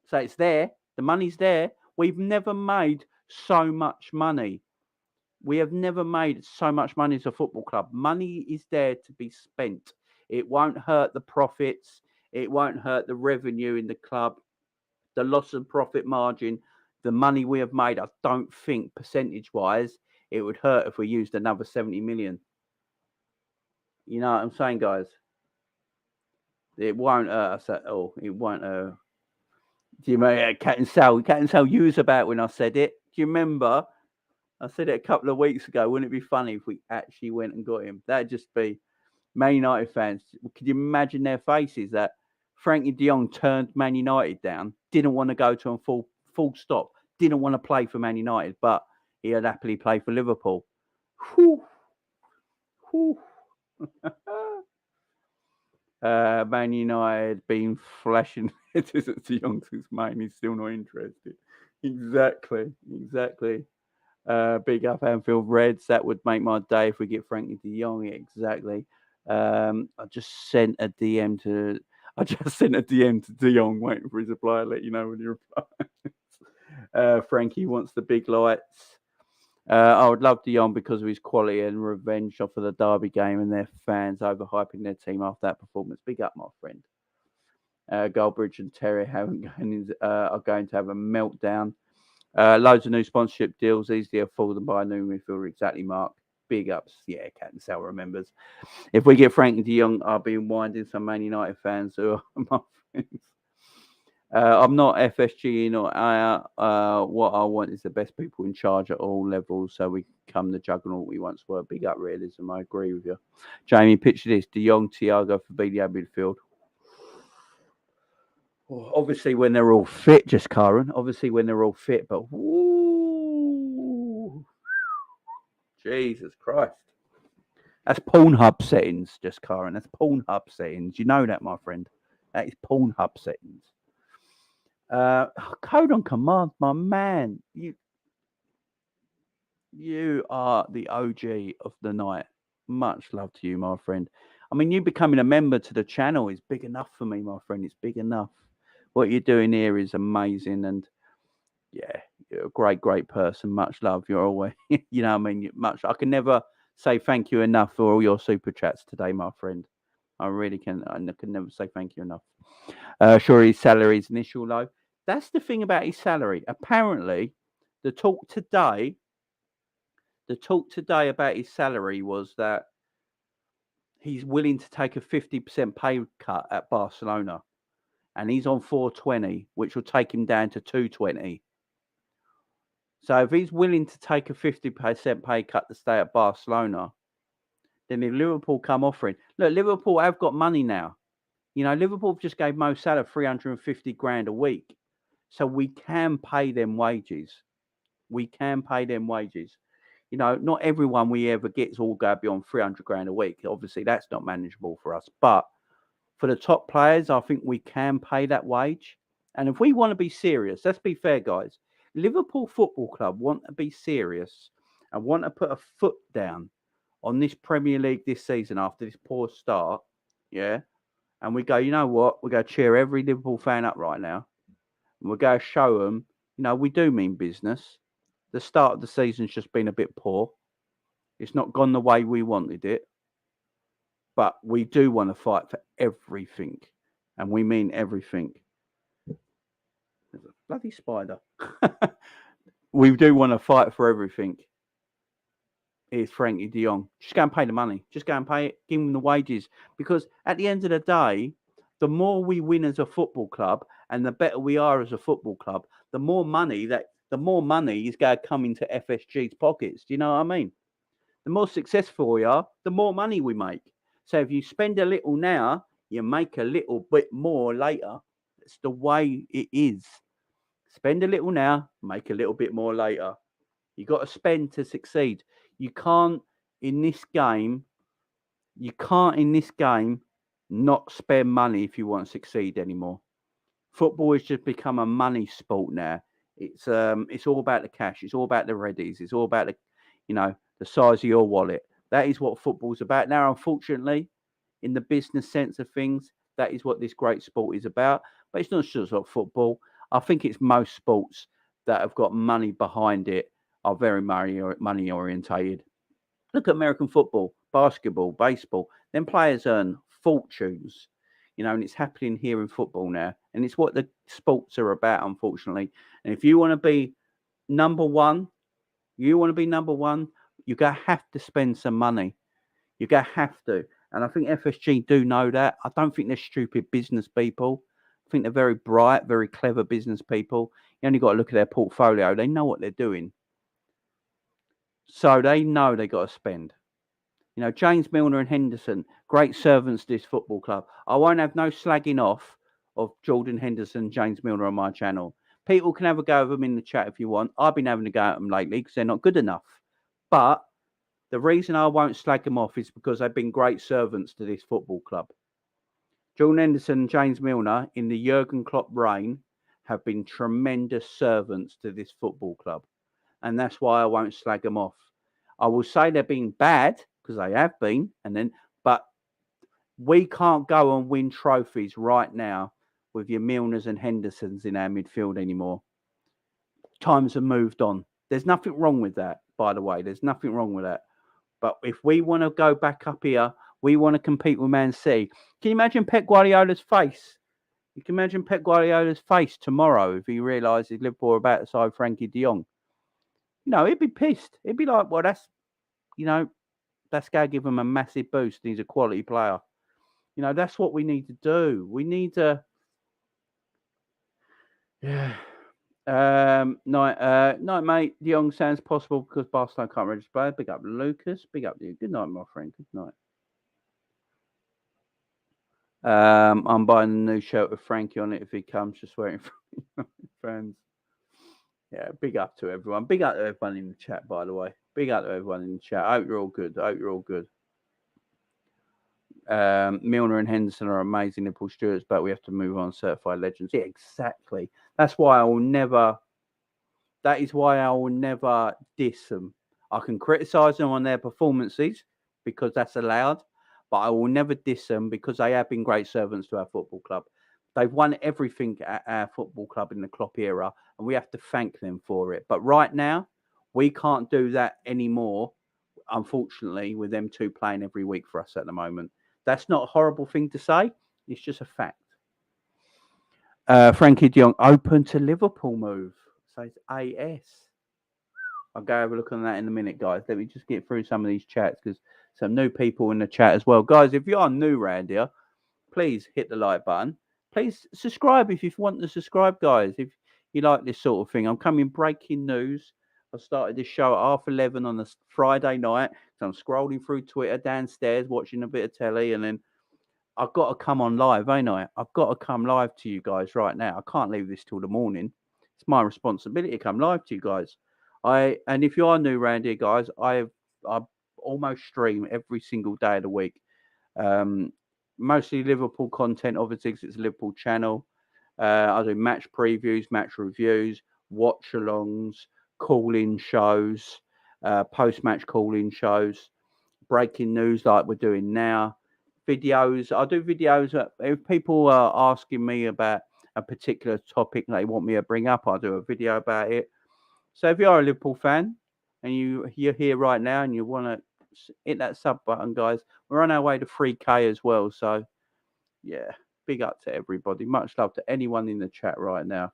So it's there. The money's there. We've never made so much money We have never made so much money as a football club. Money is there to be spent. It won't hurt the profits. It won't hurt the revenue in the club. The loss of profit margin, the money we have made, I don't think percentage-wise it would hurt if we used another 70 million. You know what I'm saying, guys? It won't hurt us at all. It won't hurt. Do you remember Cat and Sal? Cat and Sal, you was about when I said it. Do you remember? I said it a couple of weeks ago. Wouldn't it be funny if we actually went and got him? That'd just be Man United fans. Could you imagine their faces that Frankie de Jong turned Man United down, didn't want to go to him full stop, didn't want to play for Man United, but he had happily played for Liverpool. Whew. Whew. Man United been flashing letters at de Jong since May, he's still not interested. Exactly. Big up Anfield Reds. That would make my day if we get Frankie de Jong. Exactly. I just sent a DM to de Jong, waiting for his reply. I'll let you know when he replies. Frankie wants the big lights. I would love de Jong because of his quality and revenge off of the Derby game and their fans overhyping their team after that performance. Big up, my friend. Goldbridge and Terry are going to have a meltdown. Loads of new sponsorship deals, easily afforded by a new midfielder. Exactly, Mark. Big ups. Yeah, Cat and Sal remembers. If we get Frankie de Jong, I'll be winding some Man United fans who are my friends. I'm not FSG in or what I want is the best people in charge at all levels so we become the juggernaut we once were. Big up realism. I agree with you. Jamie, picture this. De Jong, Thiago for BDO midfield. Obviously, when they're all fit, just Karen. Obviously, when they're all fit, but ooh, Jesus Christ. That's Pornhub settings, just Karen. That's Pornhub settings. You know that, my friend. That is Pornhub settings. Code on command, my man. You are the OG of the night. Much love to you, my friend. I mean, you becoming a member to the channel is big enough for me, my friend. It's big enough. What you're doing here is amazing, and yeah, you're a great person. Much love. You're always, you know, what I mean, much. I can never say thank you enough for all your super chats today, my friend. I really can. I can never say thank you enough. Sure, his salary is initial low. That's the thing about his salary. Apparently, the talk today about his salary was that he's willing to take a 50% pay cut at Barcelona. And he's on 420, which will take him down to 220. So if he's willing to take a 50% pay cut to stay at Barcelona, then if Liverpool come offering... Look, Liverpool have got money now. You know, Liverpool just gave Mo Salah 350 grand a week. So we can pay them wages. You know, not everyone we ever get is all going to be on 300 grand a week. Obviously, that's not manageable for us. But for the top players, I think we can pay that wage. And if we want to be serious, let's be fair, guys. Liverpool Football Club want to be serious and want to put a foot down on this Premier League this season after this poor start. Yeah. And we go, you know what? We're going to cheer every Liverpool fan up right now. And we're going to show them, you know, we do mean business. The start of the season's just been a bit poor. It's not gone the way we wanted it. But we do want to fight for everything. And we mean everything. There's a bloody spider. We do want to fight for everything. Here's Frankie de Jong. Just go and pay the money. Just go and pay it. Give him the wages. Because at the end of the day, the more we win as a football club and the better we are as a football club, the more money is going to come into FSG's pockets. Do you know what I mean? The more successful we are, the more money we make. So if you spend a little now, you make a little bit more later. It's the way it is. Spend a little now, make a little bit more later. You got to spend to succeed. You can't in this game not spend money if you want to succeed anymore. Football has just become a money sport now. It's all about the cash. It's all about the readies. It's all about the size of your wallet. That is what football's about. Now, unfortunately, in the business sense of things, that is what this great sport is about. But it's not just like football. I think it's most sports that have got money behind it are very money orientated. Look at American football, basketball, baseball. Then players earn fortunes, and it's happening here in football now. And it's what the sports are about, unfortunately. And if you want to be number one, you're going to have to spend some money. You're going to have to. And I think FSG do know that. I don't think they're stupid business people. I think they're very bright, very clever business people. You only got to look at their portfolio. They know what they're doing. So they know they got to spend. James Milner and Henderson, great servants to this football club. I won't have no slagging off of Jordan Henderson, James Milner on my channel. People can have a go at them in the chat if you want. I've been having a go at them lately because they're not good enough. But the reason I won't slag them off is because they've been great servants to this football club. Jordan Henderson and James Milner in the Jurgen Klopp reign have been tremendous servants to this football club. And that's why I won't slag them off. I will say they're being bad because they have been, but we can't go and win trophies right now with your Milners and Hendersons in our midfield anymore. Times have moved on. There's nothing wrong with that, by the way. There's nothing wrong with that. But if we want to go back up here, we want to compete with Man City. Can you imagine Pep Guardiola's face? You can imagine Pep Guardiola's face tomorrow if he realises Liverpool are about to sign Frankie de Jong. He'd be pissed. He'd be like, well, that's going to give him a massive boost. He's a quality player. That's what we need to do. We need to... Yeah. Night, mate. De Jong sounds possible because Barcelona can't register. Big up, Lucas. Big up, you. Good night, my friend. Good night. I'm buying a new shirt with Frankie on it if he comes. Just waiting for friends. Yeah, big up to everyone. Big up to everyone in the chat, by the way. Big up to everyone in the chat. I hope you're all good. Milner and Henderson are amazing Liverpool stewards, but we have to move on. Certified legends. Yeah, exactly. That is why I will never diss them. I can criticise them on their performances because that's allowed, but I will never diss them because they have been great servants to our football club. They've won everything at our football club in the Klopp era, and we have to thank them for it. But right now, we can't do that anymore, unfortunately, with them two playing every week for us at the moment. That's not a horrible thing to say. It's just a fact. Frankie de Jong, open to Liverpool move. Says AS. I'll go have a look on that in a minute, guys. Let me just get through some of these chats because some new people in the chat as well. Guys, if you are new around here, please hit the like button. Please subscribe if you want to subscribe, guys. If you like this sort of thing. I'm coming breaking news. I started this show at 11:30 on a Friday night. So I'm scrolling through Twitter downstairs, watching a bit of telly, and then I've got to come on live, ain't I? I've got to come live to you guys right now. I can't leave this till the morning. It's my responsibility to come live to you guys. And if you are new around here, guys, I almost stream every single day of the week. Mostly Liverpool content, obviously, because it's a Liverpool channel. I do match previews, match reviews, watch-alongs, call-in shows, post-match call-in shows, breaking news like we're doing now, videos. I do videos. If people are asking me about a particular topic they want me to bring up, I do a video about it. So if you are a Liverpool fan and you're here right now and you want to hit that sub button, guys, we're on our way to 3K as well. So, yeah, big up to everybody. Much love to anyone in the chat right now.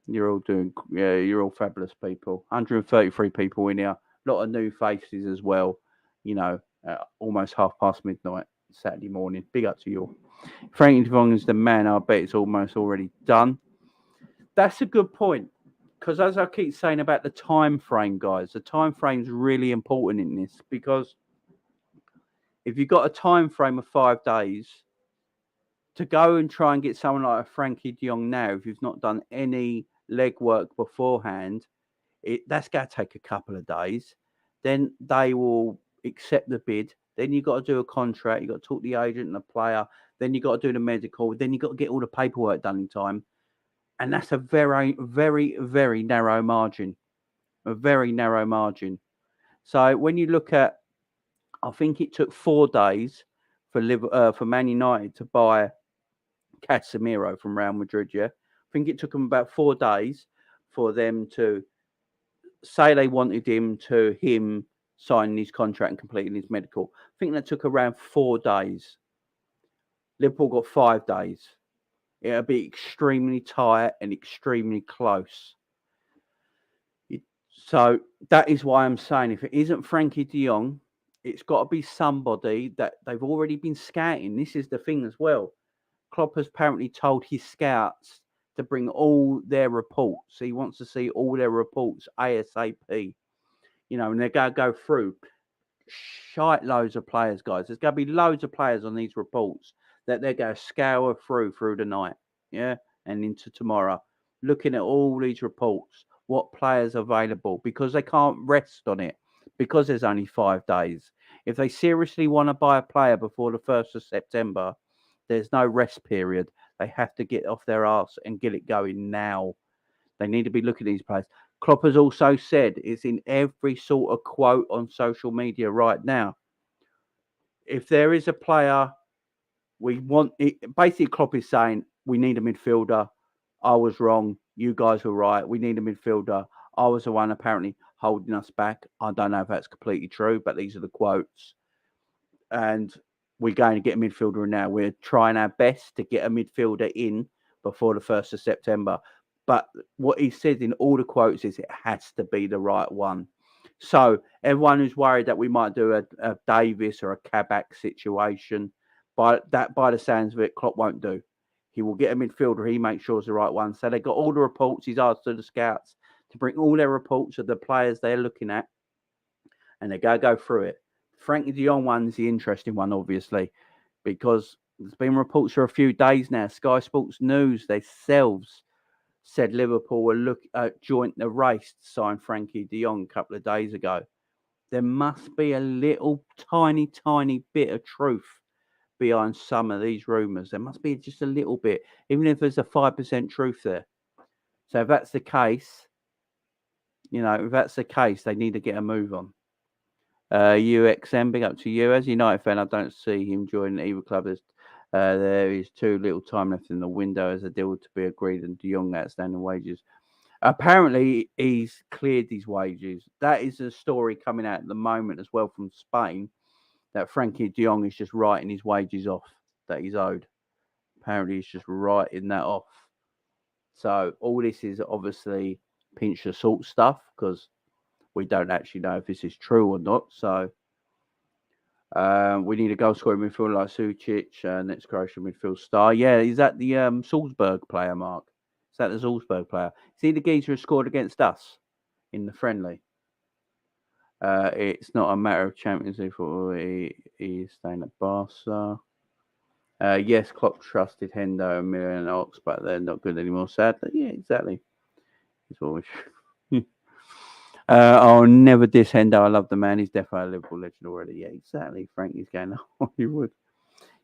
You're all fabulous people. 133 people in here. A lot of new faces as well. Almost midnight Saturday morning. Big up to you all. Frankie de Jong is the man. I bet it's almost already done. That's a good point. Because as I keep saying about the time frame, guys, the time frame is really important in this. Because if you've got a time frame of 5 days, to go and try and get someone like a Frankie de Jong now, if you've not done any legwork beforehand, that's going to take a couple of days. Then they will accept the bid. Then you've got to do a contract. You've got to talk to the agent and the player. Then you've got to do the medical. Then you've got to get all the paperwork done in time. And that's a very, very, very narrow margin. A very narrow margin. So when you look at, I think it took 4 days for Man United to buy Casemiro from Real Madrid, yeah? I think it took them about 4 days for them to say they wanted him signing his contract and completing his medical. I think that took around 4 days. Liverpool got 5 days. It'll be extremely tight and extremely close. So that is why I'm saying if it isn't Frankie de Jong, it's got to be somebody that they've already been scouting. This is the thing as well. Klopp has apparently told his scouts to bring all their reports. He wants to see all their reports ASAP. And they're going to go through shite loads of players, guys. There's going to be loads of players on these reports that they're going to scour through the night, and into tomorrow, looking at all these reports, what players are available, because they can't rest on it, because there's only 5 days. If they seriously want to buy a player before the 1st of September, there's no rest period. They have to get off their arse and get it going now. They need to be looking at these players. Klopp has also said, it's in every sort of quote on social media right now, if there is a player we want it, basically Klopp is saying we need a midfielder. I was wrong. You guys were right. We need a midfielder. I was the one apparently holding us back. I don't know if that's completely true, but these are the quotes. And we're going to get a midfielder in now. We're trying our best to get a midfielder in before the 1st of September. But what he said in all the quotes is it has to be the right one. So everyone who's worried that we might do a Davis or a Kabak situation, by the sounds of it, Klopp won't do. He will get a midfielder. He makes sure it's the right one. So they got all the reports. He's asked to the scouts to bring all their reports of the players they're looking at, and they go through it. Frankie de Jong one's the interesting one, obviously, because there's been reports for a few days now. Sky Sports News themselves said Liverpool were joint the race to sign Frankie de Jong a couple of days ago. There must be a little tiny bit of truth behind some of these rumours. There must be just a little bit, even if there's a 5% truth there. So if that's the case, they need to get a move on. UXM, big up to you. As a United fan, I don't see him joining either club. There is too little time left in the window as a deal to be agreed and de Jong outstanding wages. Apparently, he's cleared his wages. That is a story coming out at the moment as well from Spain, that Frankie de Jong is just writing his wages off that he's owed. Apparently, he's just writing that off. So all this is obviously pinch of salt stuff, because we don't actually know if this is true or not. So we need a goal scoring midfielder like Sucic, next Croatian midfield star. Yeah, is that the Salzburg player, Mark? Is that the Salzburg player? Is he the geezer who scored against us in the friendly? It's not a matter of Champions League football. He is staying at Barca. Yes, Klopp trusted Hendo and Miller and Ox, but they're not good anymore, sadly. Yeah, exactly. That's what we I'll never diss Hendo. I love the man. He's definitely a Liverpool legend already. Yeah, exactly. Frankie's going to Hollywood.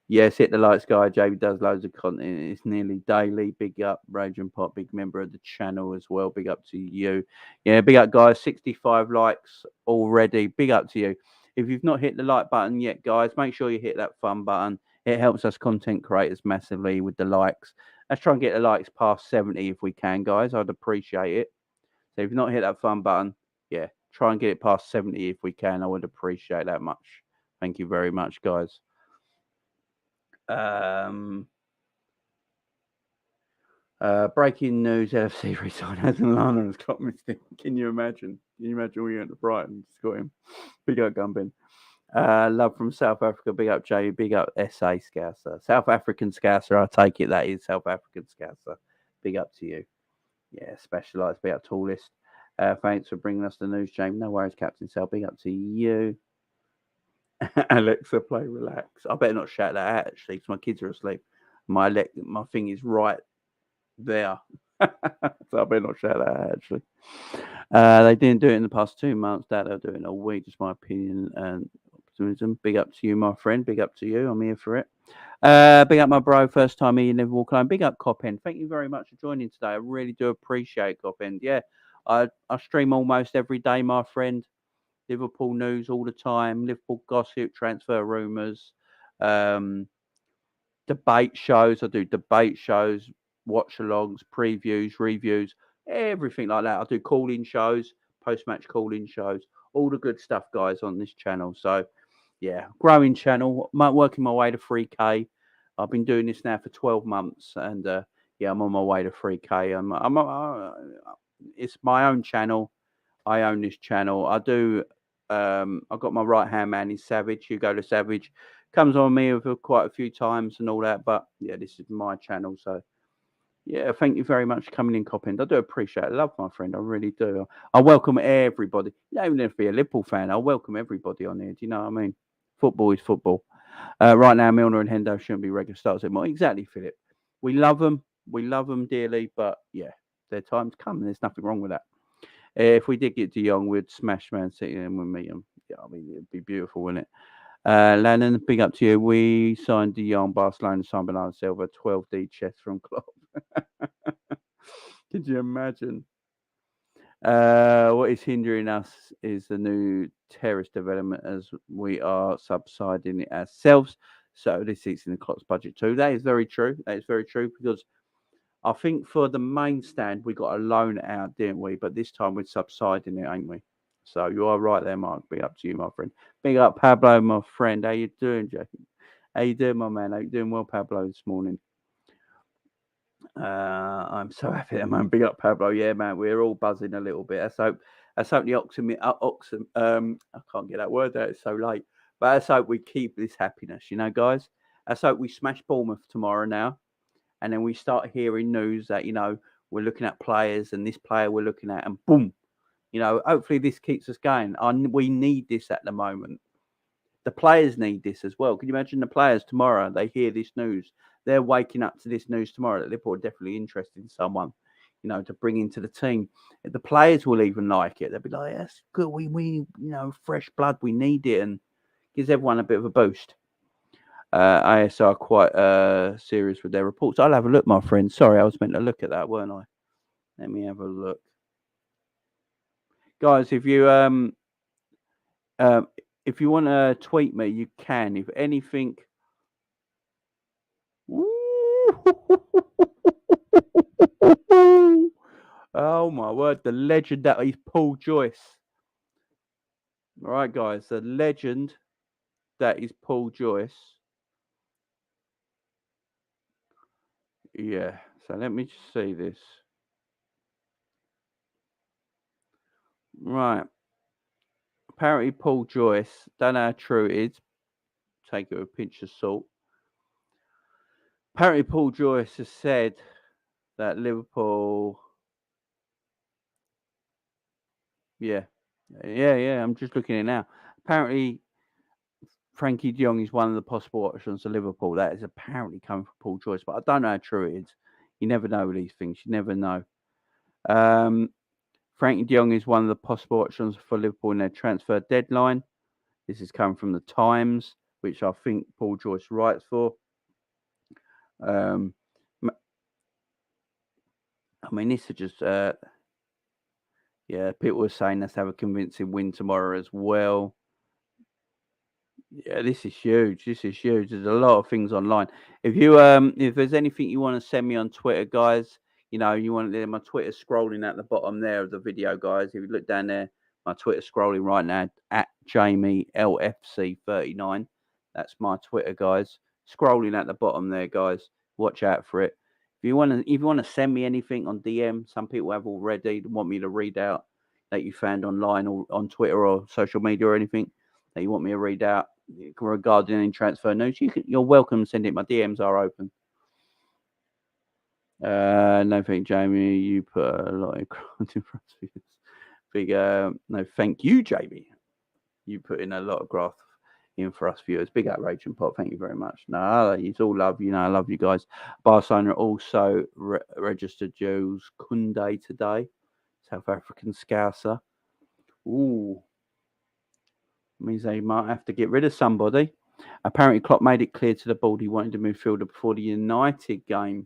Yes, hit the lights guy. JB does loads of content. It's nearly daily. Big up, Rage and Pop, big member of the channel as well. Big up to you. Yeah, big up, guys. 65 likes already. Big up to you. If you've not hit the like button yet, guys, make sure you hit that fun button. It helps us content creators massively with the likes. Let's try and get the likes past 70 if we can, guys. I'd appreciate it. So if you've not hit that fun button, yeah, try and get it past 70 if we can. I would appreciate that much. Thank you very much, guys. Breaking news: LFC resign as Lana has got missing. Can you imagine? Can you imagine we went to Brighton, just got him? Big up Gumbin. Love from South Africa. Big up Jay. Big up SA Scouser. South African Scouser. I take it that is South African Scouser. Big up to you. Yeah, specialised. Big up Tallest. Thanks for bringing us the news, James. No worries, Captain Sal. Big up to you. Alexa, play relax. I better not shout that out, actually, because my kids are asleep. My thing is right there. So I better not shout that out, actually. They didn't do it in the past 2 months. That they'll do it in a week, just my opinion and optimism. Big up to you, my friend. Big up to you. I'm here for it. Big up my bro, first time here, never walk alone. Big up Copend. Thank you very much for joining today. I really do appreciate Copend. Yeah, I stream almost every day, my friend. Liverpool news all the time, Liverpool gossip, transfer rumours, debate shows. I do debate shows, watch-alongs, previews, reviews, everything like that. I do call-in shows, post-match call-in shows, all the good stuff, guys, on this channel. So, yeah, growing channel, working my way to 3K. I've been doing this now for 12 months, and yeah, I'm on my way to 3K. It's my own channel. I own this channel. I do. I've got my right hand man. He's Savage. Hugo the Savage comes on me for quite a few times and all that. But yeah, this is my channel. So yeah, thank you very much for coming in, Coppin. I do appreciate it. I love my friend. I really do. I welcome everybody. You don't even have to be a Liverpool fan. I welcome everybody on here. Do you know what I mean? Football is football. Right now, Milner and Hendo shouldn't be regular starters anymore. Exactly, Philip. We love them. We love them dearly. But yeah, their time's come. And there's nothing wrong with that. If we did get de Jong, we'd smash Man City and we'd meet them. Yeah, I mean, it'd be beautiful, wouldn't it? Lennon, big up to you. We signed de Jong, Barcelona, signed Bernardo Silva, 12D chess from Klopp. Could you imagine? What is hindering us is the new terrace development as we are subsiding it ourselves. So this is in the Klopp's budget too. That is very true. That is very true because I think for the main stand, we got a loan out, didn't we? But this time we're subsiding it, ain't we? So you are right there, Mark. Big up to you, my friend. Big up, Pablo, my friend. How you doing, Jackie? How you doing, my man? How you doing well, Pablo, this morning? I'm so happy, man. Big up, Pablo. Yeah, man. We're all buzzing a little bit. Let's hope the I can't get that word out. It's so late. But let's hope we keep this happiness, guys. Let's hope we smash Bournemouth tomorrow now. And then we start hearing news that, we're looking at players and this player we're looking at and boom, hopefully this keeps us going. We need this at the moment. The players need this as well. Can you imagine the players tomorrow? They hear this news. They're waking up to this news tomorrow that Liverpool are definitely interested in someone, to bring into the team. The players will even like it. They'll be like, that's good. We fresh blood. We need it. And gives everyone a bit of a boost. ISR are quite serious with their reports. I'll have a look, my friend. Sorry, I was meant to look at that, weren't I? Let me have a look, guys. If you want to tweet me, you can. If anything, oh my word, the legend that is Paul Joyce. All right, guys, the legend that is Paul Joyce. Yeah, so let me just see this. Right. Apparently, Paul Joyce, don't know how true it is. Take it with a pinch of salt. Apparently, Paul Joyce has said that Liverpool. Yeah. I'm just looking at it now. Apparently, Frankie de Jong is one of the possible options to Liverpool. That is apparently coming from Paul Joyce, but I don't know how true it is. You never know with these things. You never know. Frankie de Jong is one of the possible options for Liverpool in their transfer deadline. This is coming from the Times, which I think Paul Joyce writes for. I mean, this is just, people were saying let's have a convincing win tomorrow as well. Yeah, this is huge. This is huge. There's a lot of things online. If you if there's anything you want to send me on Twitter, guys, you want my Twitter scrolling at the bottom there of the video, guys. If you look down there, my Twitter scrolling right now at Jamie LFC39. That's my Twitter, guys. Scrolling at the bottom there, guys. Watch out for it. If you want to send me anything on DM, some people have already want me to read out that you found online or on Twitter or social media or anything that you want me to read out regarding any transfer news, you're welcome to send it. My DMs are open. No, thank Jamie. You put a lot of graft in front of this. Big no, thank you, Jamie. You put in a lot of graft in for us viewers. Big outrage and pop. Thank you very much. No, it's all love. I love you guys. Barcelona also registered Jules Koundé today, South African Scouser. Ooh. Means they might have to get rid of somebody. Apparently, Klopp made it clear to the board he wanted a midfielder before the United game.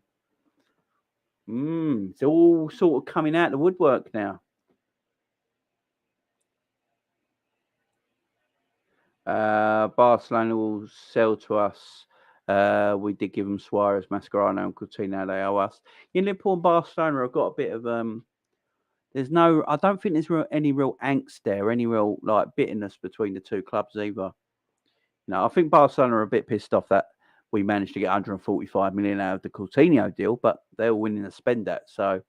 It's all sort of coming out the woodwork now. Barcelona will sell to us. We did give them Suarez, Mascherano, and Coutinho. They owe us. In Liverpool and Barcelona, I've got a bit of I don't think there's any real angst there, any real like bitterness between the two clubs either. I think Barcelona are a bit pissed off that we managed to get 145 million out of the Coutinho deal, but they were willing to spend that. So,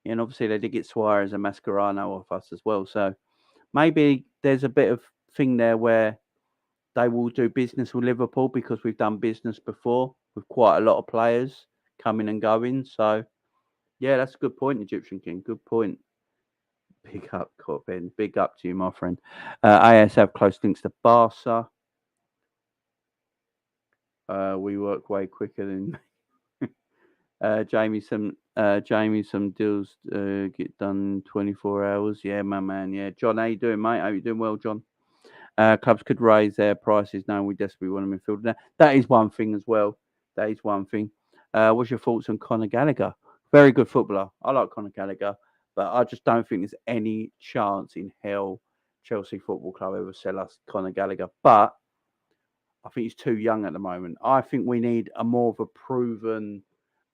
and obviously they did get Suarez and Mascherano off us as well. So maybe there's a bit of thing there where they will do business with Liverpool because we've done business before with quite a lot of players coming and going. So, yeah, that's a good point, Egyptian King. Good point. Big up, Corbin. Big up to you, my friend. AS have close links to Barca. We work way quicker than Jamie. Some deals get done in 24 hours. Yeah, my man. Yeah, John, how you doing, mate? How you doing? Well, John. Clubs could raise their prices now. We desperately want a midfielder. That is one thing as well. That is one thing. What's your thoughts on Conor Gallagher? Very good footballer. I like Conor Gallagher, but I just don't think there's any chance in hell Chelsea Football Club ever sell us Conor Gallagher. But I think he's too young at the moment. I think we need a more of a proven,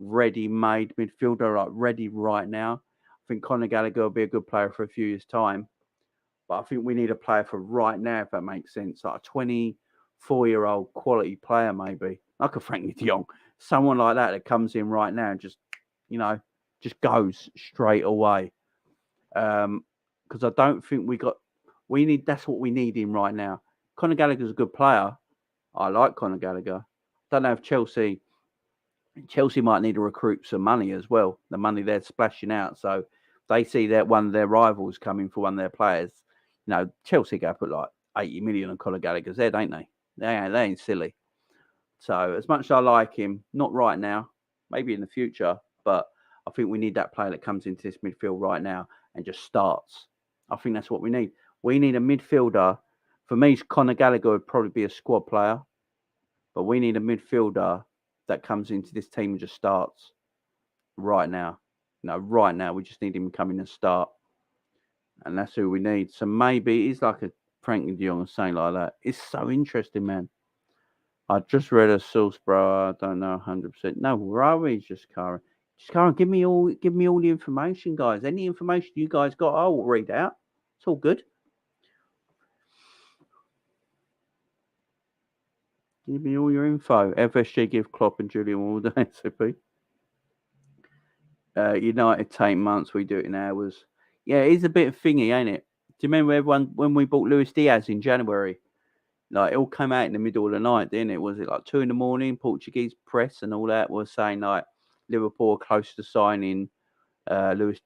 ready-made midfielder, like ready right now. I think Conor Gallagher will be a good player for a few years' time. But I think we need a player for right now, if that makes sense. Like a 24-year-old quality player, maybe. Like a Frankie de Jong. Someone like that comes in right now and just, just goes straight away. Because I don't think that's what we need in right now. Conor Gallagher's a good player. I like Conor Gallagher. Don't know if Chelsea might need to recruit some money as well. The money they're splashing out. So they see that one of their rivals coming for one of their players. Chelsea go put like 80 million on Conor Gallagher's head, ain't they? They ain't silly. So as much as I like him, not right now, maybe in the future, but I think we need that player that comes into this midfield right now and just starts. I think that's what we need. We need a midfielder. For me, Conor Gallagher would probably be a squad player, but we need a midfielder that comes into this team and just starts right now. Right now, we just need him to come in and start. And that's who we need. So maybe he's like a Frankie de Jong or something like that. It's so interesting, man. I just read a source, bro. I don't know 100%. No, where are we, just Karen? Just Karen, give me all the information, guys. Any information you guys got, I will read out. It's all good. Give me all your info. FSG give Klopp and Julian Ward an SCP. United take months, we do it in hours. Yeah, it is a bit of thingy, ain't it? Do you remember everyone when we bought Luis Diaz in January? Like, it all came out in the middle of the night, didn't it? Was it like 2 a.m? Portuguese press and all that was saying like Liverpool are close to signing Luis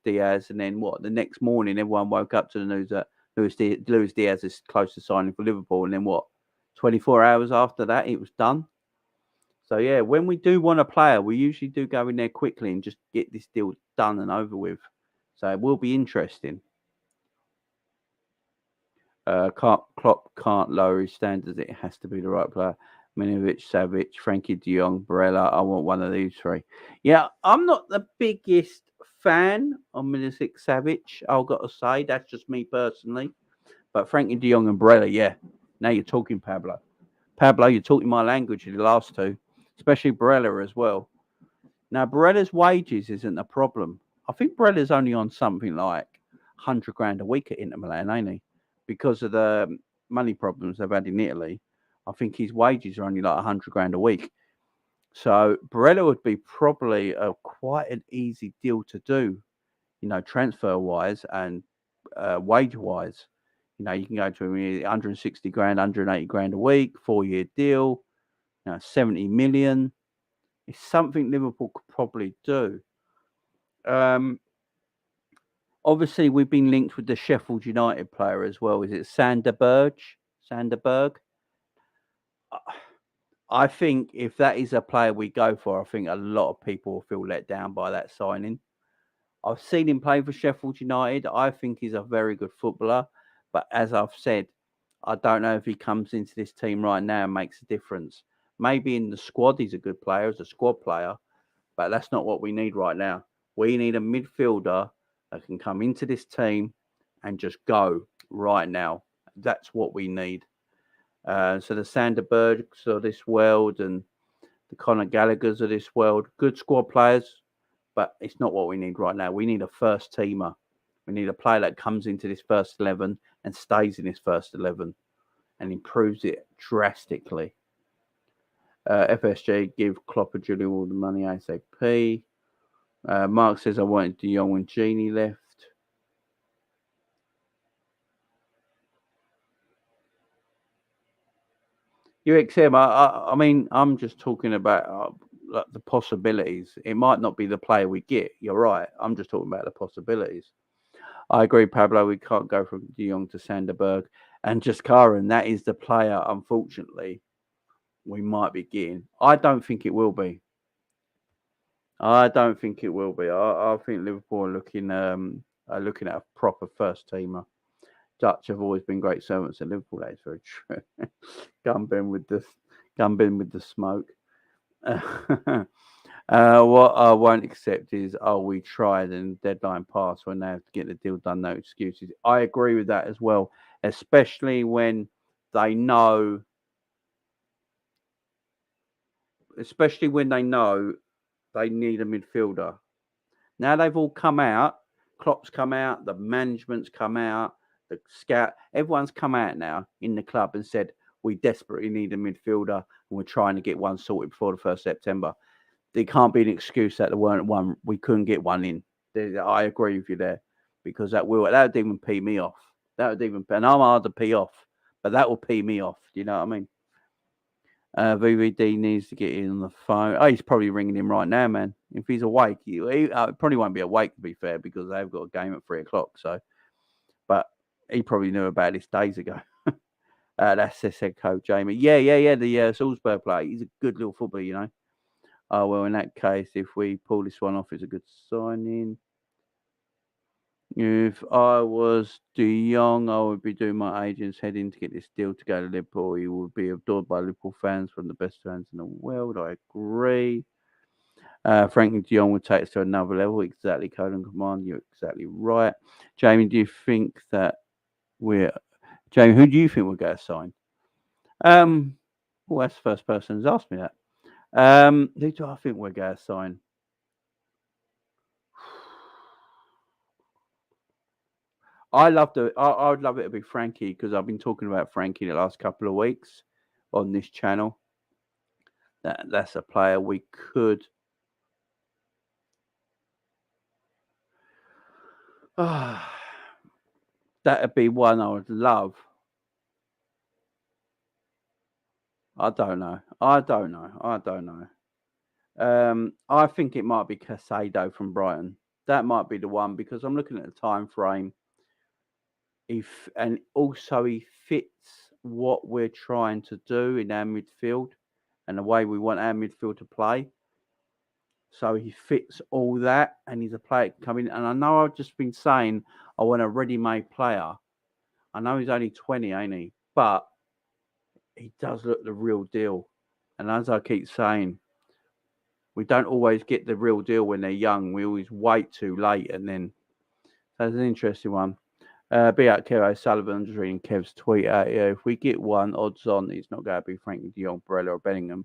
Diaz, and then what? The next morning, everyone woke up to the news that Luis Diaz is close to signing for Liverpool, and then what? 24 hours after that, it was done. So yeah, when we do want a player, we usually do go in there quickly and just get this deal done and over with. So it will be interesting. Klopp can't lower his standards. It has to be the right player. Mitrovic, Savic, Frankie de Jong, Barella. I want one of these three. Yeah, I'm not the biggest fan of Mitrovic, Savic. I've got to say, that's just me personally. But Frankie de Jong and Barella, yeah. Now you're talking, Pablo. Pablo, you're talking my language in the last two, especially Barella as well. Now, Barella's wages isn't a problem. I think Barella's only on something like 100 grand a week at Inter Milan, ain't he? Because of the money problems they've had in Italy, I think his wages are only like 100 grand a week. So Barella would be probably quite an easy deal to do, transfer wise and wage wise. You can go to him 160 grand, 180 grand a week, 4-year deal, 70 million. It's something Liverpool could probably do. Obviously, we've been linked with the Sheffield United player as well. Is it Sanderberg? I think if that is a player we go for, I think a lot of people will feel let down by that signing. I've seen him play for Sheffield United. I think he's a very good footballer. But as I've said, I don't know if he comes into this team right now and makes a difference. Maybe in the squad, he's a good player, as a squad player. But that's not what we need right now. We need a midfielder that can come into this team and just go right now. That's what we need. So the Sanderbergs of this world and the Conor Gallaghers of this world, good squad players, but it's not what we need right now. We need a first teamer. We need a player that comes into this first 11 and stays in this first 11 and improves it drastically. FSG, give Klopp and Julian Ward the money ASAP. Mark says, I wanted de Jong when Genie left. UXM, I mean, I'm just talking about the possibilities. It might not be the player we get. You're right. I'm just talking about the possibilities. I agree, Pablo. We can't go from de Jong to Sanderberg and just Karen. That is the player, unfortunately, we might be getting. I don't think it will be. I don't think it will be. I think Liverpool are looking at a proper first teamer. Dutch have always been great servants at Liverpool. That is very true. Gunbin with the smoke. What I won't accept is, we tried and deadline passed when they have to get the deal done. No excuses. I agree with that as well, especially when they know. Especially when they know they need a midfielder. Now they've all come out. Klopp's come out. The management's come out. The scout, everyone's come out now in the club and said we desperately need a midfielder and we're trying to get one sorted before the 1st September. There can't be an excuse that there weren't one. We couldn't get one in. I agree with you there because that would even pee me off. And I'm hard to pee off, but that will pee me off. Do you know what I mean? VVD needs to get in on the phone. Oh, he's probably ringing him right now, man. If he's awake, he probably won't be awake, to be fair, because they've got a game at 3:00. So, but he probably knew about this days ago. That's his head coach, Jamie. Yeah. The Salzburg player. He's a good little footballer, you know. Oh, well, in that case, if we pull this one off, it's a good signing. If I was de Jong, I would be doing my agent's heading to get this deal to go to Liverpool. He would be adored by Liverpool fans from the best fans in the world. I agree. Frankie de Jong would take us to another level. Exactly, Colin Command. You're exactly right. Jamie, do you think that Jamie, who do you think we're going to sign? Well, that's the first person who's asked me that. Who do I think we're going to sign? I would love it to be Frankie because I've been talking about Frankie the last couple of weeks on this channel. That's a player we could. That'd be one I would love. I don't know. I think it might be Caicedo from Brighton. That might be the one because I'm looking at the time frame. And also he fits what we're trying to do in our midfield and the way we want our midfield to play. So he fits all that, and he's a player coming. And I know I've just been saying I want a ready-made player. I know he's only 20, ain't he? But he does look the real deal. And as I keep saying, we don't always get the real deal when they're young. We always wait too late, and then that's an interesting one. Be out Kev O'Sullivan. I'm just reading Kev's tweet out here. If we get one, odds on it's not going to be Frankie de Jong, Barella, or Bellingham.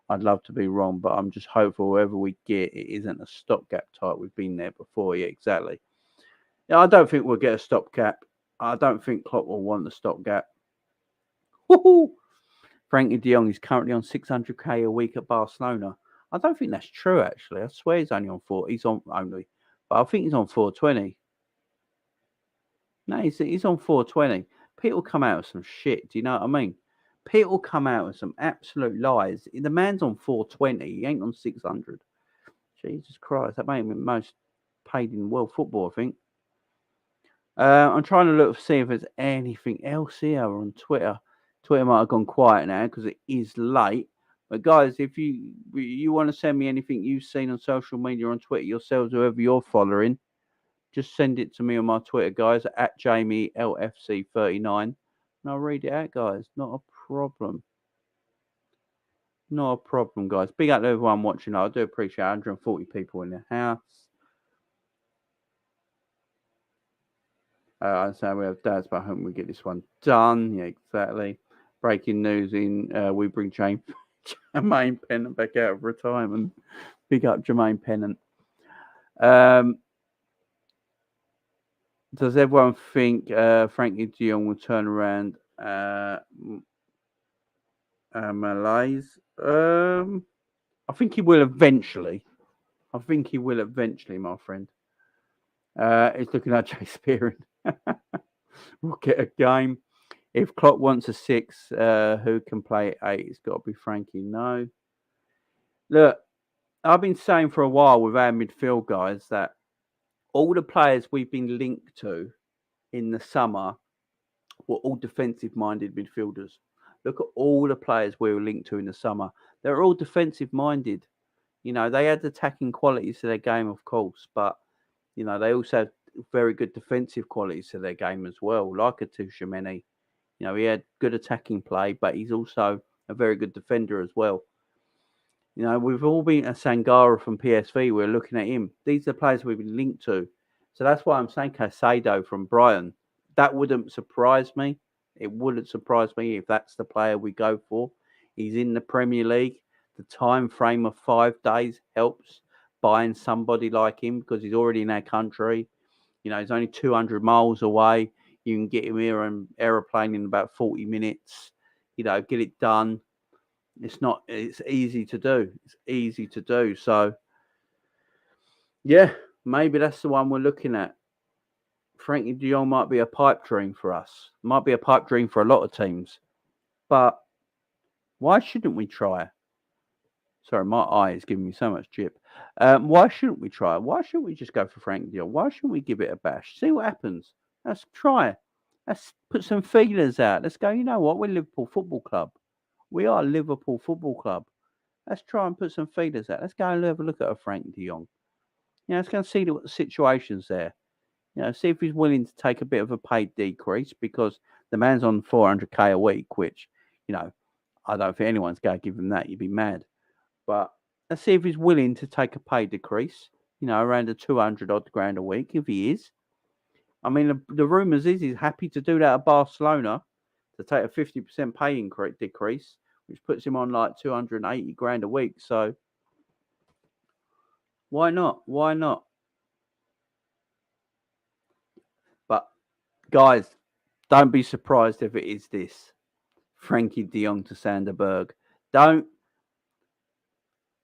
I'd love to be wrong, but I'm just hopeful whoever we get, it isn't a stopgap type. We've been there before. Yeah, exactly. Yeah, I don't think we'll get a stopgap. I don't think Klopp will want the stopgap. Woohoo! Frankie de Jong is currently on 600k a week at Barcelona. I don't think that's true, actually. I swear he's only on 4. He's on only, but I think he's on 420. No, he's on 420. People come out with some shit. Do you know what I mean? People come out with some absolute lies. The man's on 420. He ain't on 600. Jesus Christ, that made him the most paid in world football, I think. I'm trying to look to see if there's anything else here on Twitter. Twitter might have gone quiet now because it is late. But guys, if you want to send me anything you've seen on social media, on Twitter yourselves, whoever you're following, just send it to me on my Twitter, guys, at JamieLFC39. And I'll read it out, guys. Not a problem. Not a problem, guys. Big up to everyone watching. I do appreciate 140 people in the house. I say we have dads, but I hope we get this one done. Yeah, exactly. Breaking news in we bring Jermaine Pennant back out of retirement. Big up Jermaine Pennant. Does everyone think Frankie de Jong will turn around Malays? I think he will eventually. I think he will eventually, my friend. He's looking at Jay Spearing. We'll get a game. If Klopp wants a six, who can play eight? It's got to be Frankie. No. Look, I've been saying for a while with our midfield guys that all the players we've been linked to in the summer were all defensive minded midfielders. Look at all the players we were linked to in the summer. They're all defensive minded. You know, they had attacking qualities to their game, of course, but, you know, they also had very good defensive qualities to their game as well, like a Tuchemeni. You know, he had good attacking play, but he's also a very good defender as well. You know, we've all been a Sangara from PSV. We're looking at him. These are the players we've been linked to. So that's why I'm saying Caicedo from Brighton. That wouldn't surprise me. It wouldn't surprise me if that's the player we go for. He's in the Premier League. The time frame of 5 days helps buying somebody like him because he's already in our country. You know, he's only 200 miles away. You can get him here on aeroplane in about 40 minutes. You know, get it done. It's easy to do. It's easy to do. So, yeah, maybe that's the one we're looking at. Frankie de Jong might be a pipe dream for us. Might be a pipe dream for a lot of teams. But why shouldn't we try? Sorry, my eye is giving me so much chip. Why shouldn't we try? Why shouldn't we just go for Frankie de Jong? Why shouldn't we give it a bash? See what happens. Let's try. Let's put some feelers out. Let's go, you know what? We're Liverpool Football Club. We are Liverpool Football Club. Let's try and put some feelers out. Let's go and have a look at a Frankie de Jong. You know, let's go and see what the situation's there. You know, see if he's willing to take a bit of a paid decrease because the man's on 400k a week, which, you know, I don't think anyone's going to give him that. You'd be mad. But let's see if he's willing to take a pay decrease, you know, around the 200 odd grand a week, if he is. I mean, the rumours is he's happy to do that at Barcelona to take a 50% pay decrease, which puts him on like 280 grand a week. So why not? Why not? But guys, don't be surprised if it is this Frankie de Jong to Sanderberg. Don't.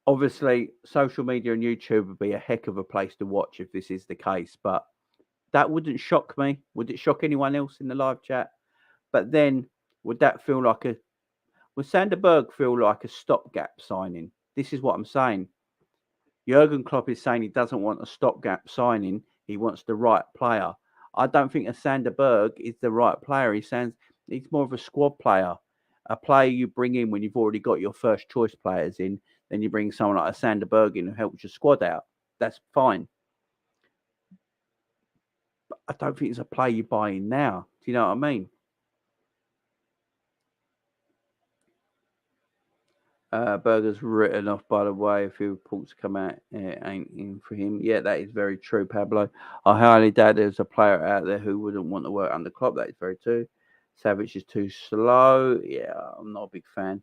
Obviously, social media and YouTube would be a heck of a place to watch if this is the case, but that wouldn't shock me. Would it shock anyone else in the live chat? But then, would that feel like would Sanderberg feel like a stopgap signing? This is what I'm saying. Jurgen Klopp is saying he doesn't want a stopgap signing. He wants the right player. I don't think a Sanderberg is the right player. He's more of a squad player, a player you bring in when you've already got your first choice players in. Then you bring someone like a Sanderberg in who helps your squad out. That's fine. But I don't think it's a player you buy in now. Do you know what I mean? Berger's written off, by the way. A few reports come out, ain't in for him. Yeah, that is very true, Pablo. I highly doubt there's a player out there who wouldn't want to work under Klopp. That is very true. Savage is too slow. Yeah, I'm not a big fan.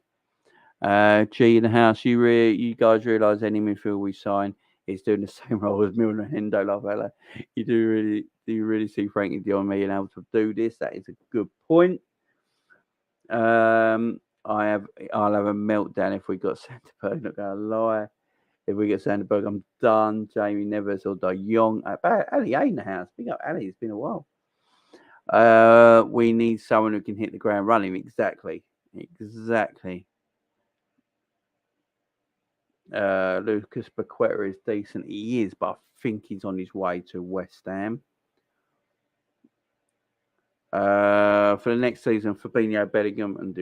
G in the house. You guys realise any midfield we sign is doing the same role as Milner and Hendo, love Ella. Do you really see Frankie de Jong being able to do this? That is a good point. I'll have a meltdown if we got Sanderberg. Not gonna lie. If we get Sanderberg, I'm done. Jamie Neves or De Jong. Ali A in the house. Big up Ali. It's been a while. We need someone who can hit the ground running. Exactly. Lucas Paqueta is decent. He is, but I think he's on his way to West Ham. For the next season, Fabinho, Bellingham, and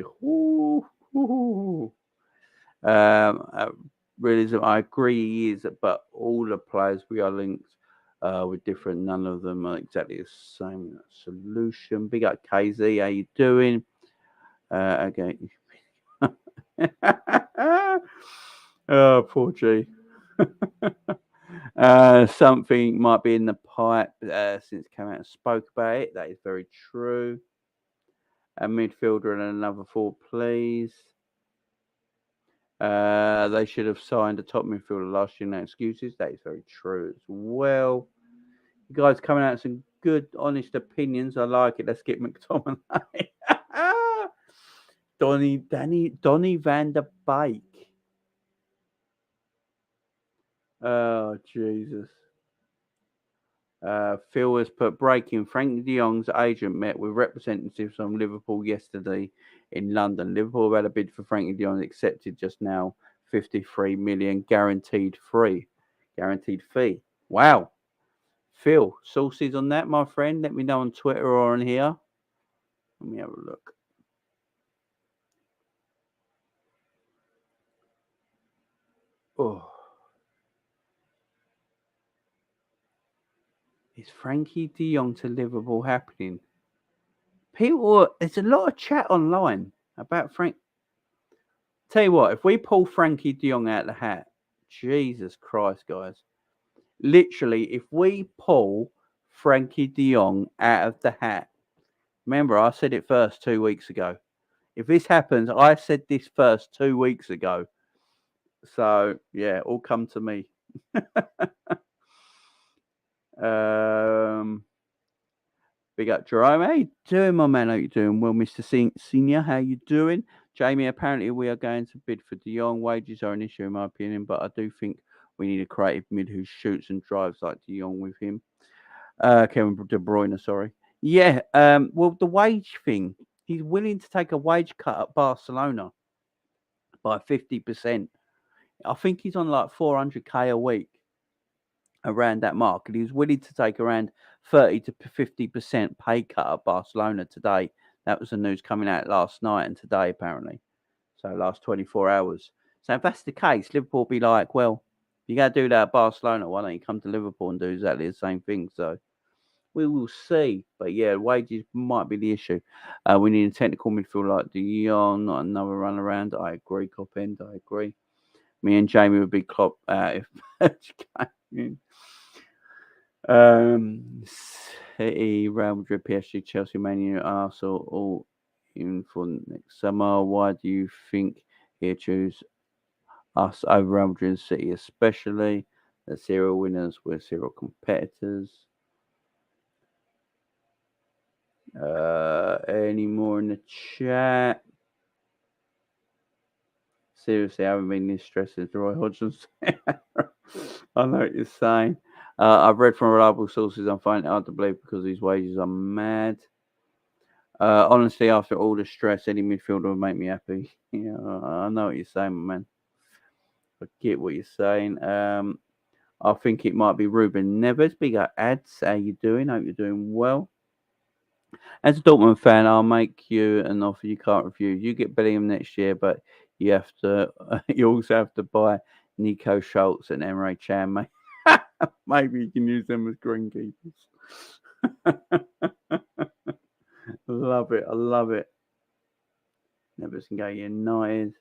realism, I agree he is, but all the players we are linked with different. None of them are exactly the same solution. Big up KZ, how you doing? Okay. Oh, poor G. Something might be in the pipe since came out and spoke about it. That is very true. A midfielder and another forward, please. They should have signed a top midfielder last year. No excuses. That is very true as well. You guys coming out with some good, honest opinions. I like it. Let's get McTominay. Donny van der Beek. Oh, Jesus. Phil has put breaking. Frankie de Jong's agent met with representatives from Liverpool yesterday in London. Liverpool have had a bid for Frankie de Jong accepted just now. 53 million guaranteed fee. Wow. Phil, sources on that, my friend? Let me know on Twitter or on here. Let me have a look. Oh. Is Frankie de Jong to Liverpool happening? People, there's a lot of chat online about Frank. Tell you what, if we pull Frankie de Jong out of the hat, Jesus Christ, guys. Literally, if we pull Frankie de Jong out of the hat, remember, I said it first 2 weeks ago. If this happens, I said this first 2 weeks ago. So, yeah, all come to me. Big up Jerome. How you doing, my man? How you doing? Well, Mr. Senior, how you doing? Jamie, apparently we are going to bid for de Jong. Wages are an issue in my opinion, but I do think we need a creative mid who shoots and drives like de Jong with him. Kevin De Bruyne, sorry. Yeah, well, the wage thing. He's willing to take a wage cut at Barcelona by 50%. I think he's on like 400k a week, around that mark, and he was willing to take around 30 to 50% pay cut at Barcelona today. That was the news coming out last night and today, apparently. So last 24 hours. So if that's the case, Liverpool will be like, well, you got to do that at Barcelona. Why don't you come to Liverpool and do exactly the same thing? So we will see. But yeah, wages might be the issue. We need a technical midfield like de Jong, not another run around. I agree, Cop End. I agree. Me and Jamie would be Klopp if City, Real Madrid, PSG, Chelsea, Man U, Arsenal, all in for next summer. Why do you think he'll choose us over Real Madrid and City, especially? The serial winners, we're serial competitors. Any more in the chat? Seriously, I haven't been this stressed since Roy Hodgson. I know what you're saying. I've read from reliable sources. I'm finding it hard to believe because these wages are mad. Honestly, after all the stress, any midfielder would make me happy. Yeah, I know what you're saying, man. I get what you're saying. I think it might be Ruben Neves. Big up, Ads. How you doing? Hope you're doing well. As a Dortmund fan, I'll make you an offer you can't refuse. You get Bellingham next year, but you have to. You also have to buy Nico Schultz and Emre Can, mate. Maybe you can use them as greenkeepers. Love it. I love it. Neves can go United.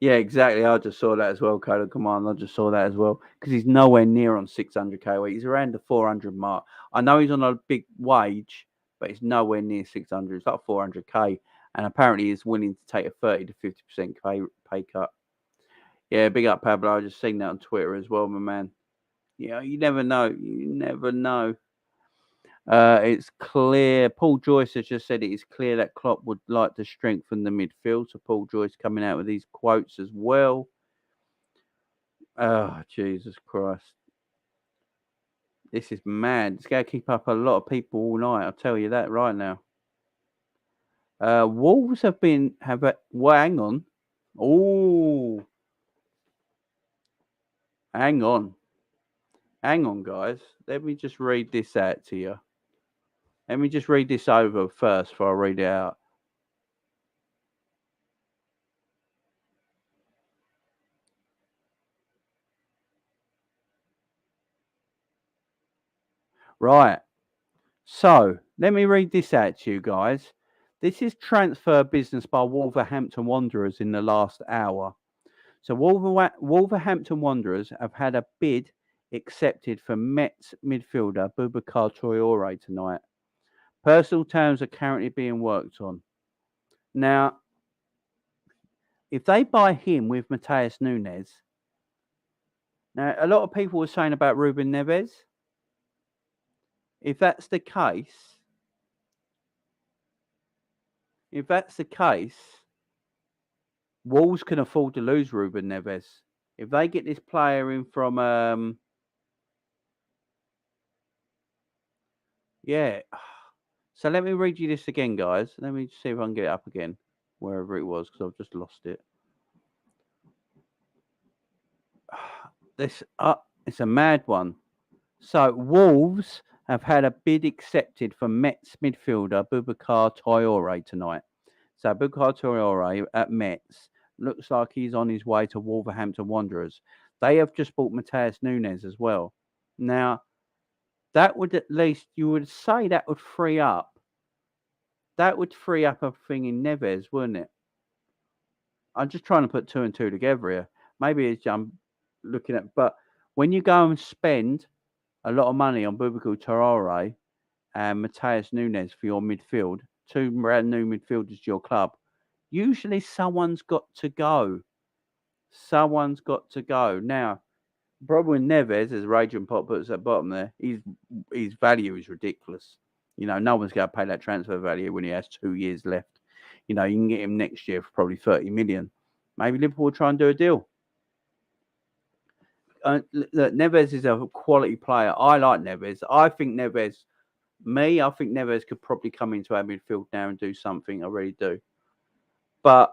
Yeah, exactly. I just saw that as well, Code of Command. I just saw that as well because he's nowhere near on 600k a week. He's around the 400 mark. I know he's on a big wage, but it's nowhere near 600. It's like 400k, and apparently he's willing to take a 30 to 50% pay cut. Yeah, big up Pablo. I just seen that on Twitter as well, my man. Yeah, you never know. You never know. It's clear. Paul Joyce has just said it is clear that Klopp would like to strengthen the midfield. So Paul Joyce coming out with these quotes as well. Oh, Jesus Christ. This is mad. It's going to keep up a lot of people all night. I'll tell you that right now. Wolves well, hang on. Oh, hang on. Hang on, guys. Let me just read this out to you. Let me just read this over first before I read it out. Right. So, let me read this out to you guys. This is transfer business by Wolverhampton Wanderers in the last hour. So, Wolverhampton Wanderers have had a bid accepted for Mets midfielder Boubacar Traore tonight. Personal terms are currently being worked on. Now, if they buy him with Matheus Nunes, now a lot of people were saying about Ruben Neves. if that's the case, Wolves can afford to lose Ruben Neves. If they get this player in from, yeah. So let me read you this again, guys. Let me see if I can get it up again, wherever it was, because I've just lost it. It's a mad one. So Wolves have had a bid accepted for Mets midfielder Boubacar Traoré tonight. So Boubacar Traoré at Mets looks like he's on his way to Wolverhampton Wanderers. They have just bought Matheus Nunes as well. Now, that would at least, you would say that would free up. That would free up a thing in Neves, wouldn't it? I'm just trying to put two and two together here. Maybe it's I'm looking at, but when you go and spend a lot of money on Boubacar Traoré and Matheus Nunes for your midfield, two brand new midfielders to your club, usually someone's got to go. Someone's got to go. Now, problem with Neves, as Raging Pot puts at the bottom there, his value is ridiculous. You know, no one's going to pay that transfer value when he has 2 years left. You know, you can get him next year for probably 30 million. Maybe Liverpool will try and do a deal. Neves is a quality player. I like Neves. I think Neves could probably come into our midfield now and do something. I really do. But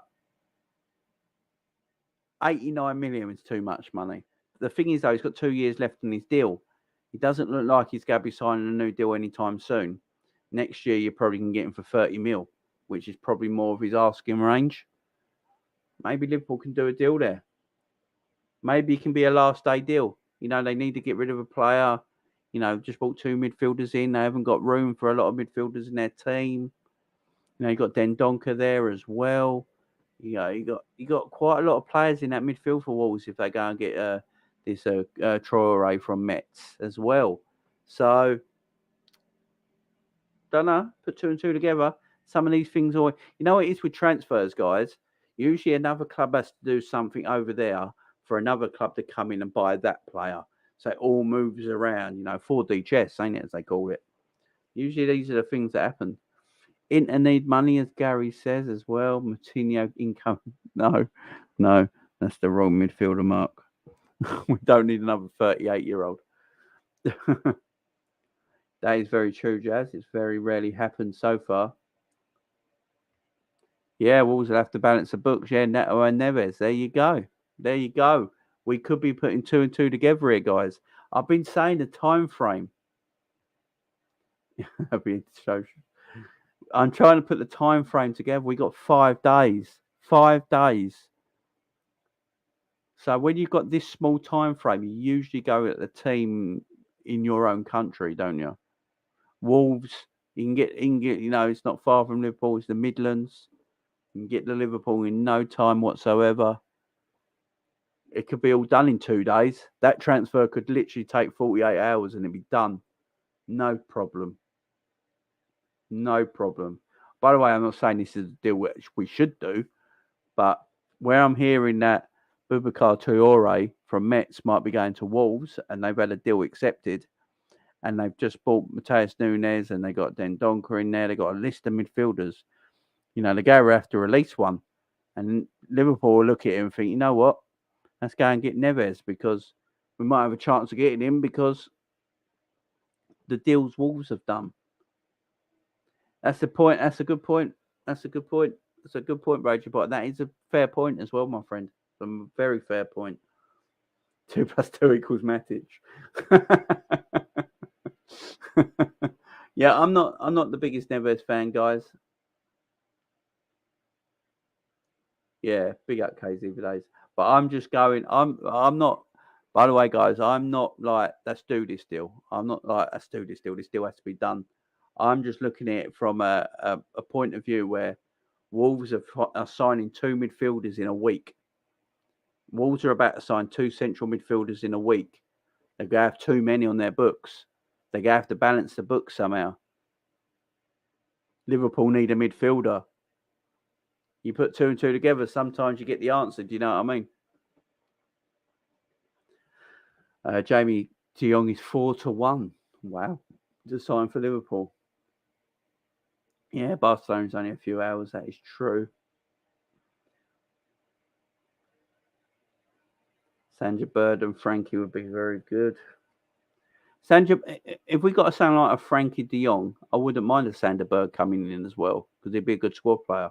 89 million is too much money. The thing is, though, he's got 2 years left on his deal. He doesn't look like he's going to be signing a new deal anytime soon. Next year, you probably can get him for 30 mil, which is probably more of his asking range. Maybe Liverpool can do a deal there. Maybe it can be a last day deal. You know, they need to get rid of a player. You know, just brought two midfielders in. They haven't got room for a lot of midfielders in their team. You know, you got Dendoncker there as well. You know, you got quite a lot of players in that midfield for Wolves if they go and get this Traoré from Mets as well. So, don't know. Put two and two together. Some of these things, you know what it is with transfers, guys? Usually another club has to do something over there for another club to come in and buy that player. So it all moves around, you know, 4D chess, ain't it, as they call it. Usually these are the things that happen. Inter need money, as Gary says as well. Moutinho income. No, that's the wrong midfielder, Mark. We don't need another 38-year-old. That is very true, Jazz. It's very rarely happened so far. Yeah, Wolves will have to balance the books. Yeah, Neto and Neves. There you go. There you go. We could be putting two and two together here, guys. I've been saying the time frame. I'm trying to put the time frame together. We got 5 days. 5 days. So when you've got this small time frame, you usually go at the team in your own country, don't you? Wolves, you can get, you know, it's not far from Liverpool. It's the Midlands. You can get to Liverpool in no time whatsoever. It could be all done in 2 days. That transfer could literally take 48 hours and it'd be done. No problem. No problem. By the way, I'm not saying this is a deal which we should do, but where I'm hearing that Boubacar Traoré from Mets might be going to Wolves and they've had a deal accepted and they've just bought Matheus Nunes and they got Dendoncker in there. They got a list of midfielders. You know, they're going to have to release one. And Liverpool will look at it and think, you know what? Let's go and get Neves because we might have a chance of getting him because the deals Wolves have done. That's the point. That's a good point. That's a good point. That's a good point, Rachel. But that is a fair point as well, my friend. A very fair point. 2 + 2 = Matic. Yeah, I'm not the biggest Neves fan, guys. Yeah, big up KZ for days. But I'm just going. I'm not. By the way, guys, I'm not like let's do this deal. I'm not like let's do this deal. This deal has to be done. I'm just looking at it from a point of view where Wolves are signing 2 midfielders in a week. Wolves are about to sign 2 central midfielders in a week. They're going to have too many on their books. They're going to have to balance the books somehow. Liverpool need a midfielder. You put 2 and 2 together, sometimes you get the answer. Do you know what I mean? Jamie de Jong is 4-1. Wow. to sign for Liverpool. Yeah, Barcelona's only a few hours. That is true. Sandra Bird and Frankie would be very good. Sandra, if we got a sound like a Frankie de Jong, I wouldn't mind a Sandra Bird coming in as well because he'd be a good squad player.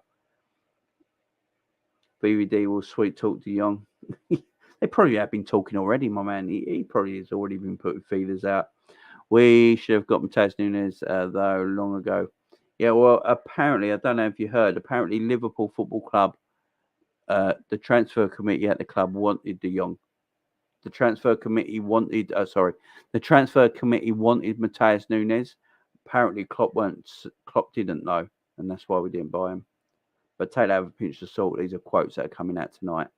BVD will sweet talk de Jong. They probably have been talking already, my man. He probably has already been putting feelers out. We should have got Matheus Nunes though long ago. Yeah, well, apparently, I don't know if you heard. Apparently, Liverpool Football Club, the transfer committee at the club wanted de Jong. The transfer committee wanted. The transfer committee wanted Matheus Nunes. Apparently, Klopp didn't know, and that's why we didn't buy him. But take that with a pinch of salt. These are quotes that are coming out tonight.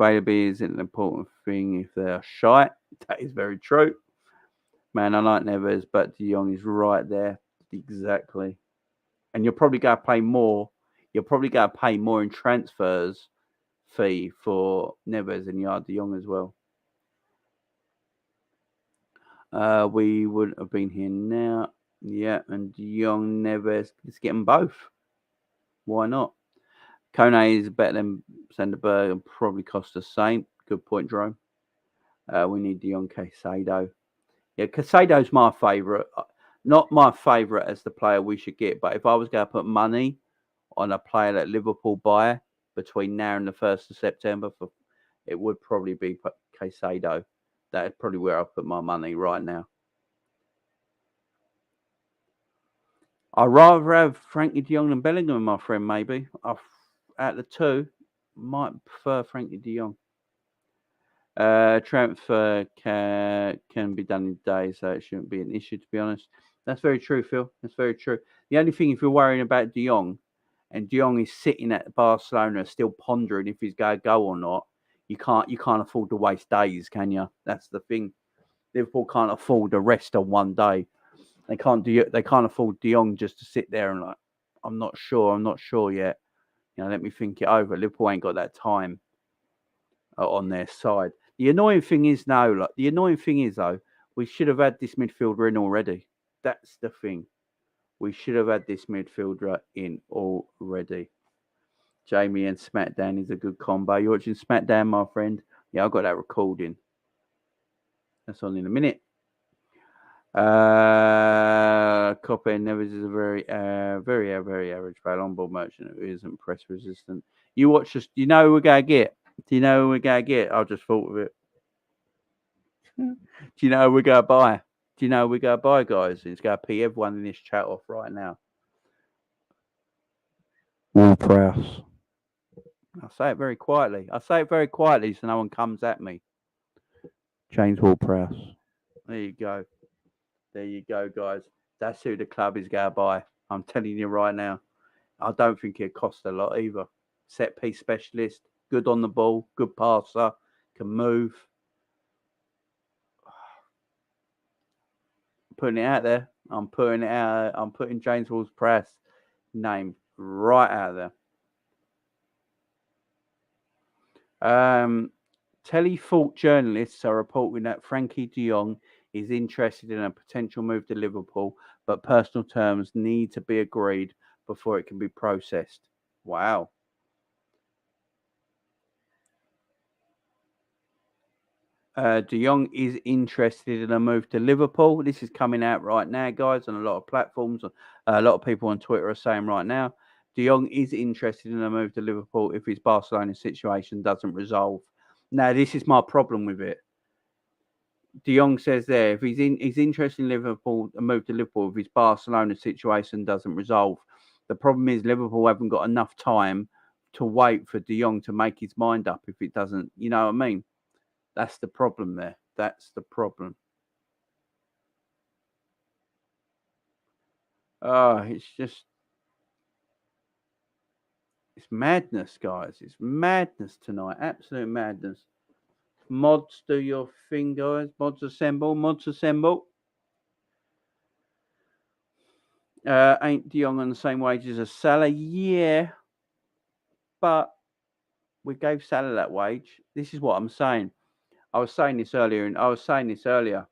Availability isn't an important thing if they're shite. That is very true. Man, I like Neves, but de Jong is right there. Exactly. And you're probably going to pay more. You're probably going to pay more in transfers fee for Neves and Yard de Jong as well. We wouldn't have been here now. Yeah, and de Jong, Neves. Let's get them both. Why not? Kone is better than Sanderberg and probably cost the same. Good point, Jerome. We need de Jong, Caicedo. Yeah, Caicedo's my favourite. Not my favourite as the player we should get, but if I was going to put money on a player that Liverpool buy between now and the 1st of September, it would probably be Caicedo. That is probably where I put my money right now. I'd rather have Frankie de Jong than Bellingham, my friend, maybe. Out of the two, might prefer Frankie de Jong. Transfer can be done in days, so it shouldn't be an issue, to be honest. That's very true, Phil. That's very true. The only thing, if you're worrying about de Jong, and de Jong is sitting at Barcelona still pondering if he's going to go or not, you can't afford to waste days, can you? That's the thing. Liverpool can't afford the rest on one day. They can't afford de Jong just to sit there and like, I'm not sure yet. Let me think it over. Liverpool ain't got that time on their side. The annoying thing is though, we should have had this midfielder in already. That's the thing. We should have had this midfielder in already. Jamie and SmackDown is a good combo. You watching SmackDown, my friend? Yeah, I got that recording. That's on in a minute. Copper Neves is a very average ball on-board merchant who isn't press resistant. You watch us. You know who we're gonna get. Do you know who we're gonna get? I just thought of it. Do you know who we're gonna buy? Do you know who we're gonna buy, guys? It's gonna pee everyone in this chat off right now. Ward-Prowse. I'll say it very quietly. So no one comes at me. James Ward-Prowse. There you go. There you go, guys. That's who the club is going to buy. I'm telling you right now. I don't think it costs a lot either. Set piece specialist, good on the ball, good passer, can move. Putting it out there. I'm putting it out. I'm putting James Ward-Prowse name right out there. Telefault journalists are reporting that Frankie de Jong is interested in a potential move to Liverpool, but personal terms need to be agreed before it can be processed. Wow. De Jong is interested in a move to Liverpool. This is coming out right now, guys, on a lot of platforms. A lot of people on Twitter are saying right now, De Jong is interested in a move to Liverpool if his Barcelona situation doesn't resolve. Now, this is my problem with it. De Jong says there, if he's interested in Liverpool, a move to Liverpool if his Barcelona situation doesn't resolve. The problem is Liverpool haven't got enough time to wait for De Jong to make his mind up if it doesn't. You know what I mean? That's the problem there. That's the problem. It's madness, guys. It's madness tonight. Absolute madness. Mods, do your thing, guys. Mods assemble. Ain't De Jong on the same wages as Salah? Yeah. But we gave Salah that wage. This is what I'm saying. I was saying this earlier.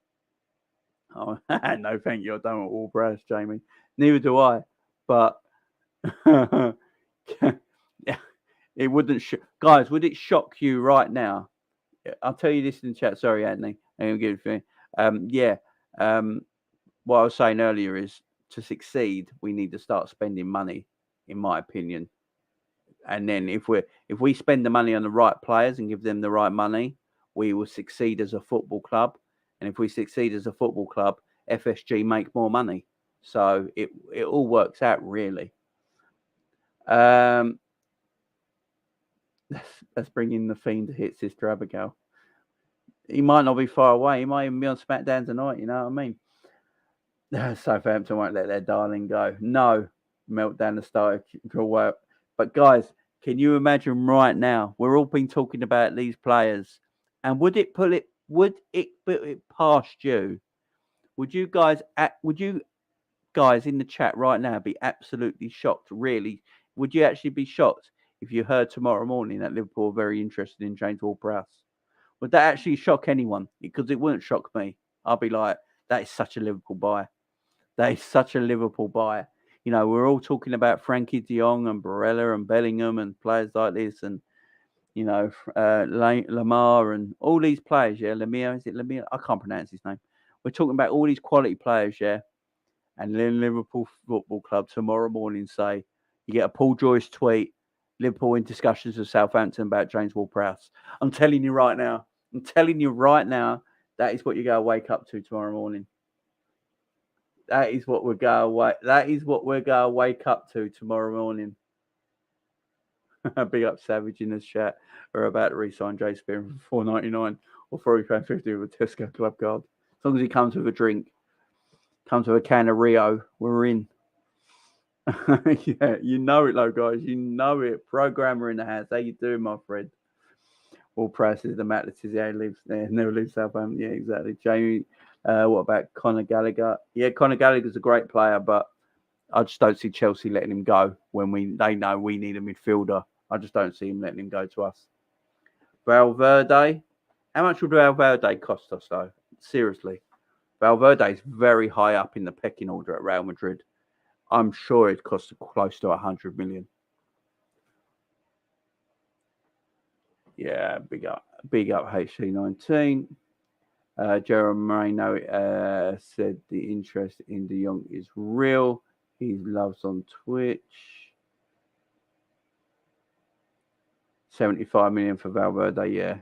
Oh, no, thank you. I don't want all brass, Jamie. Neither do I. But it wouldn't. Guys, would it shock you right now? I'll tell you this in the chat. Sorry, Anthony. I'm going to give it to you. Yeah. What I was saying earlier is to succeed, we need to start spending money, in my opinion. And then if we spend the money on the right players and give them the right money, we will succeed as a football club. And if we succeed as a football club, FSG make more money. So it all works out really. Let's bring in the Fiend to hit Sister Abigail. He might not be far away. He might even be on SmackDown tonight. You know what I mean? Southampton won't let their darling go. No, meltdown the start. But guys, can you imagine right now? We're all been talking about these players, and would it put it past you? Would you guys in the chat right now be absolutely shocked? Really, would you actually be shocked if you heard tomorrow morning that Liverpool are very interested in James Ward-Prowse? Would that actually shock anyone? Because it wouldn't shock me. I'll be like, that is such a Liverpool buy. That is such a Liverpool buy. You know, we're all talking about Frankie de Jong and Barella and Bellingham and players like this, and you know, Lamar and all these players. Yeah, Lemire, is it Lemire? I can't pronounce his name. We're talking about all these quality players. Yeah, and then Liverpool Football Club tomorrow morning say you get a Paul Joyce tweet. Liverpool in discussions with Southampton about James Ward-Prowse. I'm telling you right now. That is what you're going to wake up to tomorrow morning. That is what we're going to wake up to tomorrow morning. Big up Savage in the chat. We're about to re-sign Jay Spear for £4.99 or £3.50 with a Tesco Club card. As long as he comes with a drink, comes with a can of Rio, we're in. Yeah, you know it, though, guys. You know it. Programmer in the house. How you doing, my friend? All prices the Matt Letizia lives there. Never leaves Southampton. Yeah, exactly. Jamie, what about Conor Gallagher? Yeah, Conor Gallagher's a great player, but I just don't see Chelsea letting him go when they know we need a midfielder. I just don't see him letting him go to us. Valverde. How much would Valverde cost us, though? Seriously. Valverde is very high up in the pecking order at Real Madrid. I'm sure it costs close to 100 million. Yeah, big up HC19. Jeremy Moreno said the interest in De Jong is real. He loves on Twitch. 75 million for Valverde, yeah.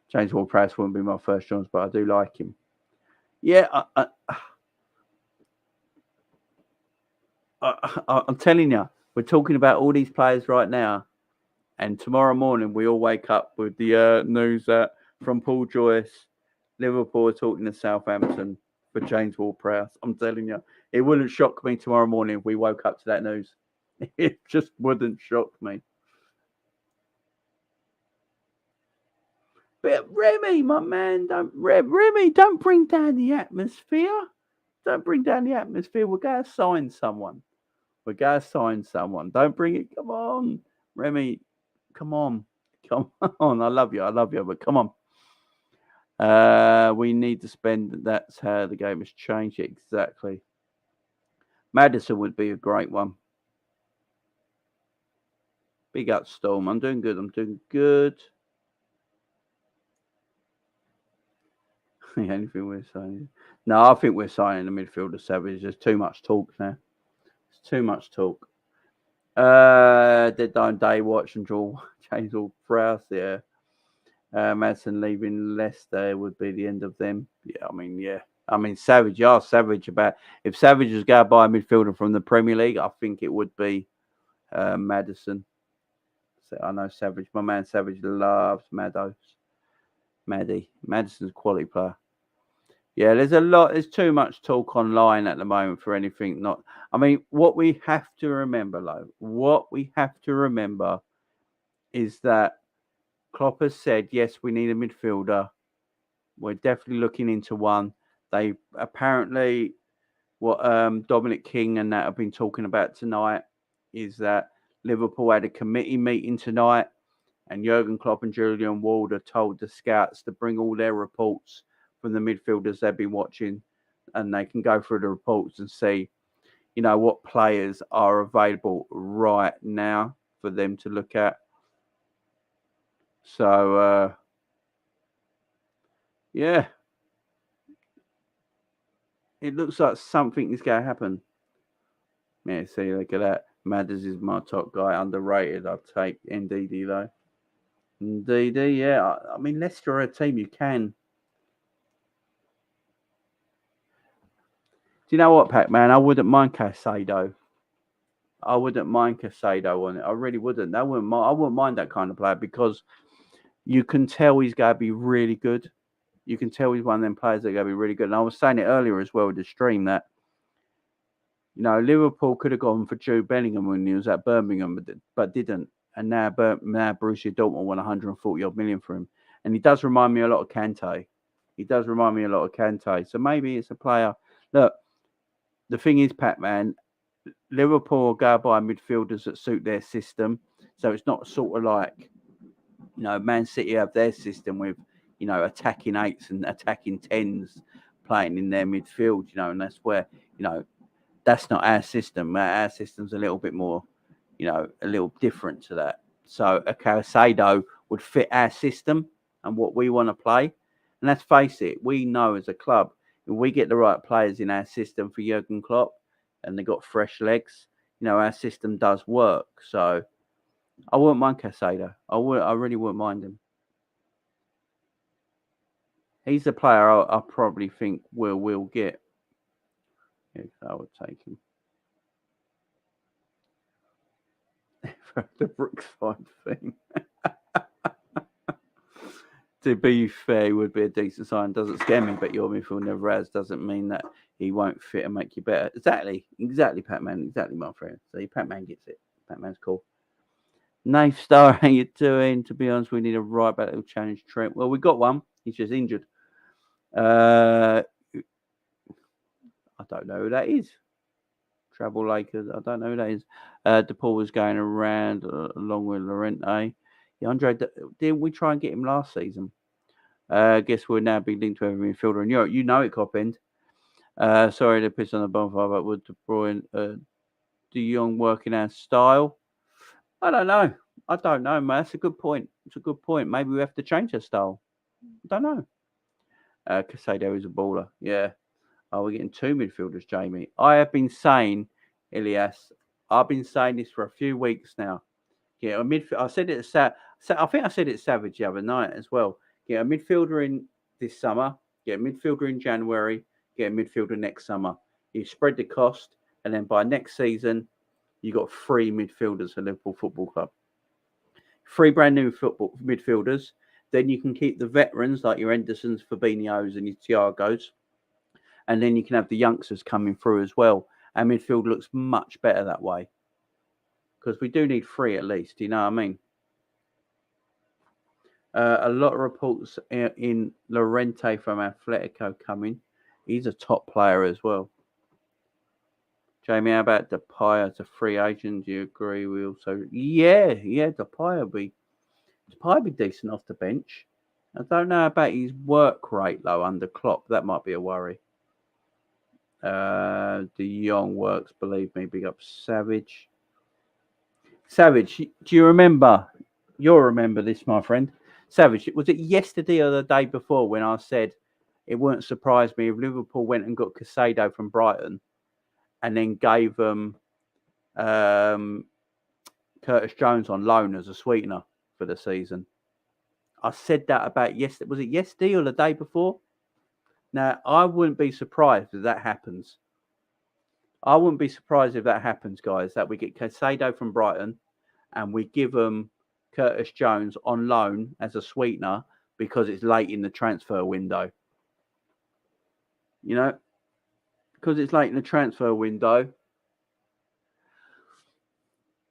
James Ward-Prowse wouldn't be my first choice, but I do like him. Yeah, I'm telling you, we're talking about all these players right now. And tomorrow morning, we all wake up with the news from Paul Joyce. Liverpool are talking to Southampton for James Ward-Prowse. I'm telling you, it wouldn't shock me tomorrow morning if we woke up to that news. It just wouldn't shock me. But Remy, my man, don't bring down the atmosphere. Don't bring down the atmosphere. We're going to sign someone. Don't bring it. Come on, Remy. Come on. I love you, but come on. We need to spend. That's how the game has changed. Exactly. Maddison would be a great one. Big up, Storm. I'm doing good. Anything we're saying? No, I think we're signing the midfielder Savage. There's too much talk now. It's too much talk. Dead Day Watch and draw James Ward-Prowse. Yeah. Maddison leaving Leicester would be the end of them. Yeah, I mean, Savage. You are Savage about if Savage was going to buy a midfielder from the Premier League, I think it would be Maddison. So I know Savage. My man Savage loves Maddie. Maddison's a quality player. Yeah, there's too much talk online at the moment for anything not. I mean, what we have to remember is that Klopp has said, yes, we need a midfielder. We're definitely looking into one. They apparently, what Dominic King and that have been talking about tonight is that Liverpool had a committee meeting tonight and Jurgen Klopp and Julian Ward told the scouts to bring all their reports from the midfielders they've been watching and they can go through the reports and see, what players are available right now for them to look at. So, yeah, it looks like something is going to happen. Yeah, see, look at that. Maddison is my top guy, underrated. I'll take NDD though. NDD, yeah. I mean, Leicester are a team you can. Do you know what, Pac-Man? I wouldn't mind Caicedo. I wouldn't mind Caicedo on it. I really wouldn't. I wouldn't mind that kind of player because you can tell he's going to be really good. You can tell he's one of them players that are going to be really good. And I was saying it earlier as well with the stream that, Liverpool could have gone for Jude Bellingham when he was at Birmingham, but didn't. And now Borussia Dortmund won 140 odd million for him. And he does remind me a lot of Kante. So maybe it's a player. Look, the thing is, Pac-Man, Liverpool go by midfielders that suit their system. So it's not sort of like, Man City have their system with, attacking eights and attacking tens playing in their midfield, and that's where, that's not our system. Our system's a little bit more, a little different to that. So a Caicedo would fit our system and what we want to play. And let's face it, we know as a club, if we get the right players in our system for Jurgen Klopp and they got fresh legs, our system does work. So I wouldn't mind Caicedo. I really wouldn't mind him. He's the player I probably think we'll get. Yeah, I would take him. For the Brookside thing. To be fair, he would be a decent sign. Doesn't scare me, but your midfield never has. Doesn't mean that he won't fit and make you better. Exactly, Pac-Man. Exactly, my friend. So Pac-Man gets it. Pac-Man's cool. Knife Star, how you doing? To be honest, we need a right back that'll challenge Trent. Well, we got one. He's just injured. I don't know who that is. Travel Lakers. I don't know who that is. DePaul was going around along with Lorente. Yeah, Andre, didn't we try and get him last season? I guess we'll now be linked to every midfielder in Europe. You know it, Cop End. Sorry to piss on the bonfire, but would De Bruyne, De Jong work in our style? I don't know. Man. That's a good point. Maybe we have to change our style. I don't know. Caicedo is a baller. Yeah. Oh, we're getting two midfielders, Jamie. I have been saying, Ilias, I've been saying this for a few weeks now. Get a midfield. I said it. I think I said it Savage the other night as well. Get a midfielder in this summer. Get a midfielder in January. Get a midfielder next summer. You spread the cost, and then by next season, you got 3 midfielders for Liverpool Football Club. 3 brand new midfielders. Then you can keep the veterans like your Hendersons, Fabinhos, and your Thiagos. And then you can have the youngsters coming through as well. Our midfield looks much better that way. Because we do need 3 at least, you know what I mean? A lot of reports in Lorente from Atletico coming. He's a top player as well. Jamie, how about Depay as a free agent? Do you agree? We also, yeah, Depay will be decent off the bench. I don't know about his work rate though under Klopp. That might be a worry. De Jong works, believe me. Big up Savage. Savage, do you remember? You'll remember this, my friend. Savage, was it yesterday or the day before when I said it wouldn't surprise me if Liverpool went and got Caicedo from Brighton and then gave them Curtis Jones on loan as a sweetener for the season? I said that about yesterday. Was it yesterday or the day before? Now, I wouldn't be surprised if that happens. I wouldn't be surprised if that happens, guys, that we get Caicedo from Brighton and we give them Curtis Jones on loan as a sweetener because it's late in the transfer window. You know, because it's late in the transfer window,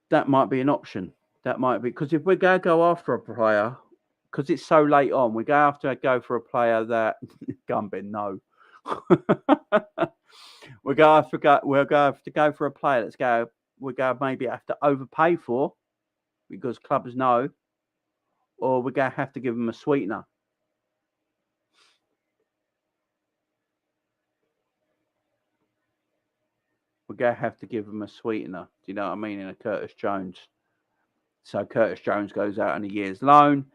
that might be an option. That might be, because if we're going to go after a player, because it's so late on, we're going to have to go for a player that, Gumbin, no. We're going to have to go for a player we're going to maybe have to overpay for, because clubs know, or we're going to have to give them a sweetener. we're going to have to give him a sweetener. Do you know what I mean? In a Curtis Jones. So Curtis Jones goes out on a year's loan.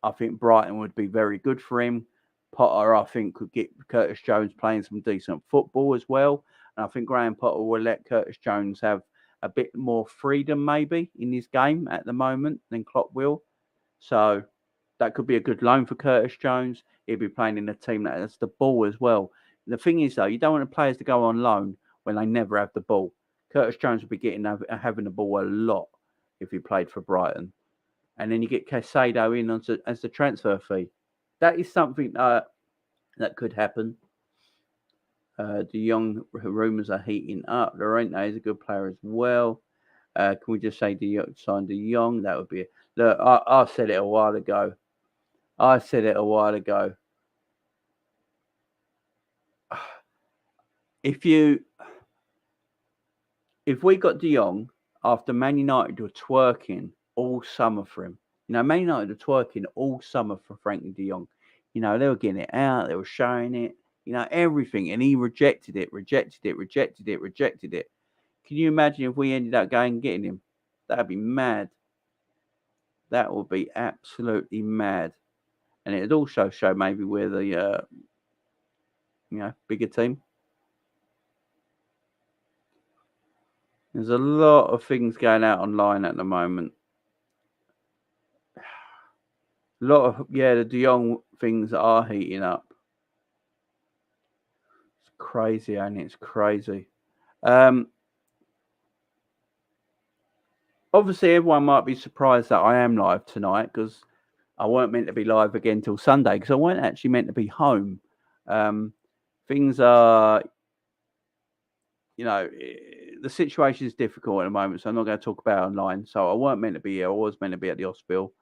I think Brighton would be very good for him. Potter, I think, could get Curtis Jones playing some decent football as well. And I think Graham Potter will let Curtis Jones have a bit more freedom maybe in his game at the moment than Klopp will. So that could be a good loan for Curtis Jones. He'll be playing in a team that has the ball as well. The thing is, though, you don't want the players to go on loan when they never have the ball. Curtis Jones will be having the ball a lot if he played for Brighton. And then you get Caicedo in as the transfer fee. That is something that could happen. De Jong rumours are heating up. Llorente is a good player as well. Can we just say sign De Jong? That would be it. Look, I said it a while ago. If we got De Jong after Man United were twerking all summer for him, Man United were twerking all summer for Frankie de Jong. They were getting it out, they were showing it, everything, and he rejected it. Can you imagine if we ended up going and getting him? That'd be mad. That would be absolutely mad. And it'd also show maybe we're the, bigger team. There's a lot of things going out online at the moment. A lot of, the De Jong things are heating up. It's crazy, and it's crazy. Obviously, everyone might be surprised that I am live tonight because I weren't meant to be live again till Sunday because I weren't actually meant to be home. Things are, the situation is difficult at the moment, so I'm not going to talk about it online. So I weren't meant to be here. I was meant to be at the hospital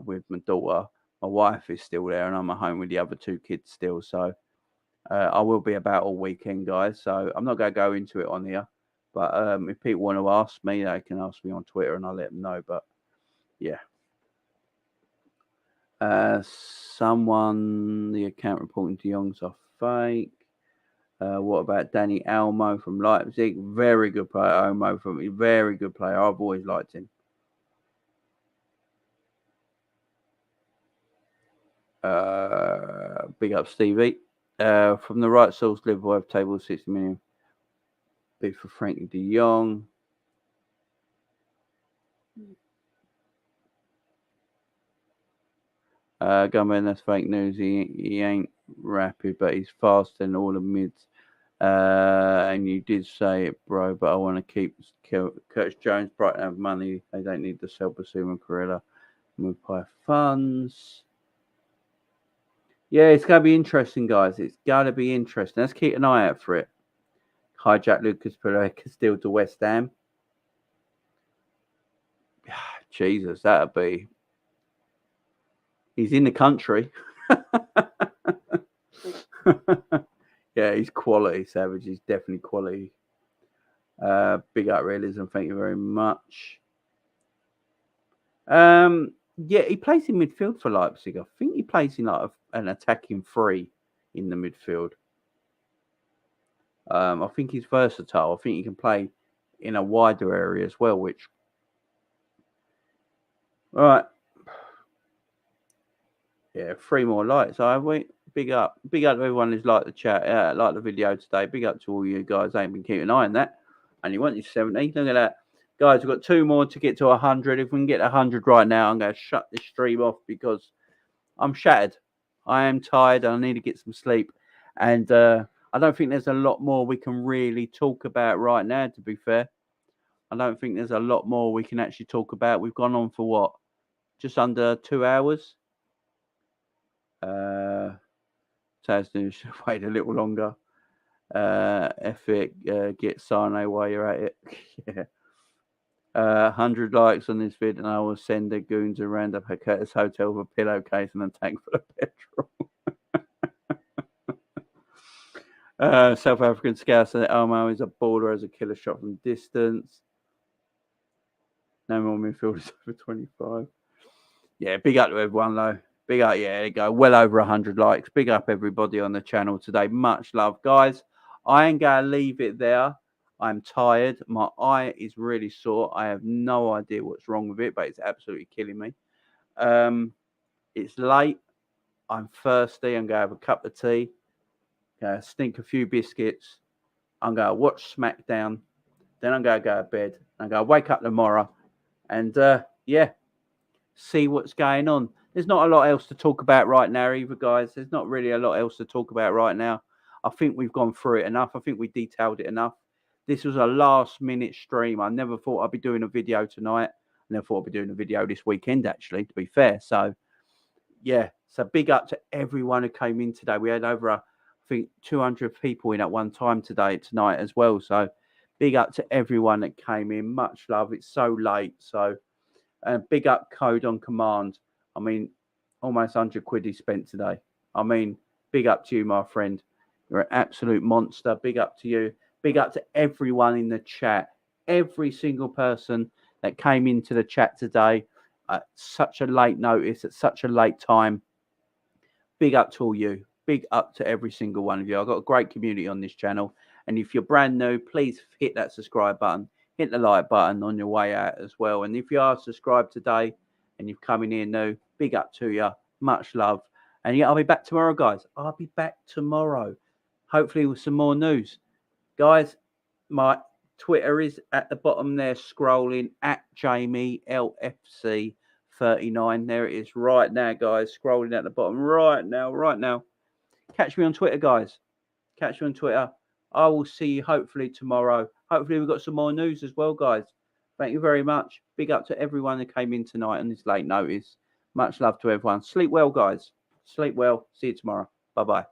with my daughter. My wife is still there, and I'm at home with the other two kids still. So I will be about all weekend, guys. So I'm not going to go into it on here. But if people want to ask me, they can ask me on Twitter, and I'll let them know. But yeah. The account reporting De Jong's are fake. What about Danny Olmo from Leipzig? Very good player. Olmo very good player. I've always liked him. Big up Stevie. From the right source, Liverpool have tabled 60 million bid for Frankie de Jong. Gunman, that's fake news. He ain't rapid, but he's faster than all the mids. And you did say it, bro, but I want to keep Curtis Jones. Brighton have money. They don't need to sell Basuma and Corella. Move by funds. Yeah, it's going to be interesting, guys. It's going to be interesting. Let's keep an eye out for it. Hijack Lucas Pereira still to West Ham. Jesus, that'd be. He's in the country. Yeah, he's quality, Savage. He's definitely quality. Big up realism. Thank you very much. Yeah, he plays in midfield for Leipzig. I think he plays in like an attacking three in the midfield. I think he's versatile. I think he can play in a wider area as well, which. All right. Yeah, 3 more likes. Have we? Big up to everyone who's liked the chat, liked the video today. Big up to all you guys. I ain't been keeping an eye on that. And you want your 70. Look at that. Guys, we've got 2 more to get to 100. If we can get 100 right now, I'm going to shut this stream off because I'm shattered. I am tired. I need to get some sleep. And I don't think there's a lot more we can really talk about right now, to be fair. I don't think there's a lot more we can actually talk about. We've gone on for what? Just under 2 hours? Taz should wait a little longer. Get Sane while you're at it. Yeah. 100 likes on this vid, and I will send the goons around up at Curtis Hotel with a pillowcase and a tank full of petrol. South African Scouts and Elmo is a baller as a killer shot from distance. No more midfielders over 25. Yeah, big up to everyone though. Big up, yeah, there you go. Well over 100 likes. Big up everybody on the channel today. Much love, guys. I ain't going to leave it there. I'm tired. My eye is really sore. I have no idea what's wrong with it, but it's absolutely killing me. It's late. I'm thirsty. I'm going to have a cup of tea. Going to stink a few biscuits. I'm going to watch SmackDown. Then I'm going to go to bed. I'm going to wake up tomorrow and, see what's going on. There's not a lot else to talk about right now either, guys. There's not really a lot else to talk about right now. I think we've gone through it enough. I think we detailed it enough. This was a last-minute stream. I never thought I'd be doing a video tonight. I never thought I'd be doing a video this weekend, actually, to be fair. So, yeah. So, big up to everyone who came in today. We had over, I think, 200 people in at one time tonight as well. So, big up to everyone that came in. Much love. It's so late. So, big up Code on Command. I mean, almost 100 quid he spent today. I mean, big up to you, my friend. You're an absolute monster. Big up to you. Big up to everyone in the chat. Every single person that came into the chat today at such a late notice, at such a late time. Big up to all you. Big up to every single one of you. I've got a great community on this channel. And if you're brand new, please hit that subscribe button. Hit the like button on your way out as well. And if you are subscribed today and you've come in here new, big up to you. Much love. And yeah, I'll be back tomorrow, guys. I'll be back tomorrow. Hopefully with some more news. Guys, my Twitter is at the bottom there, scrolling at JamieLFC39. There it is right now, guys. Scrolling at the bottom right now. Catch me on Twitter, guys. Catch me on Twitter. I will see you hopefully tomorrow. Hopefully we've got some more news as well, guys. Thank you very much. Big up to everyone that came in tonight on this late notice. Much love to everyone. Sleep well, guys. Sleep well. See you tomorrow. Bye-bye.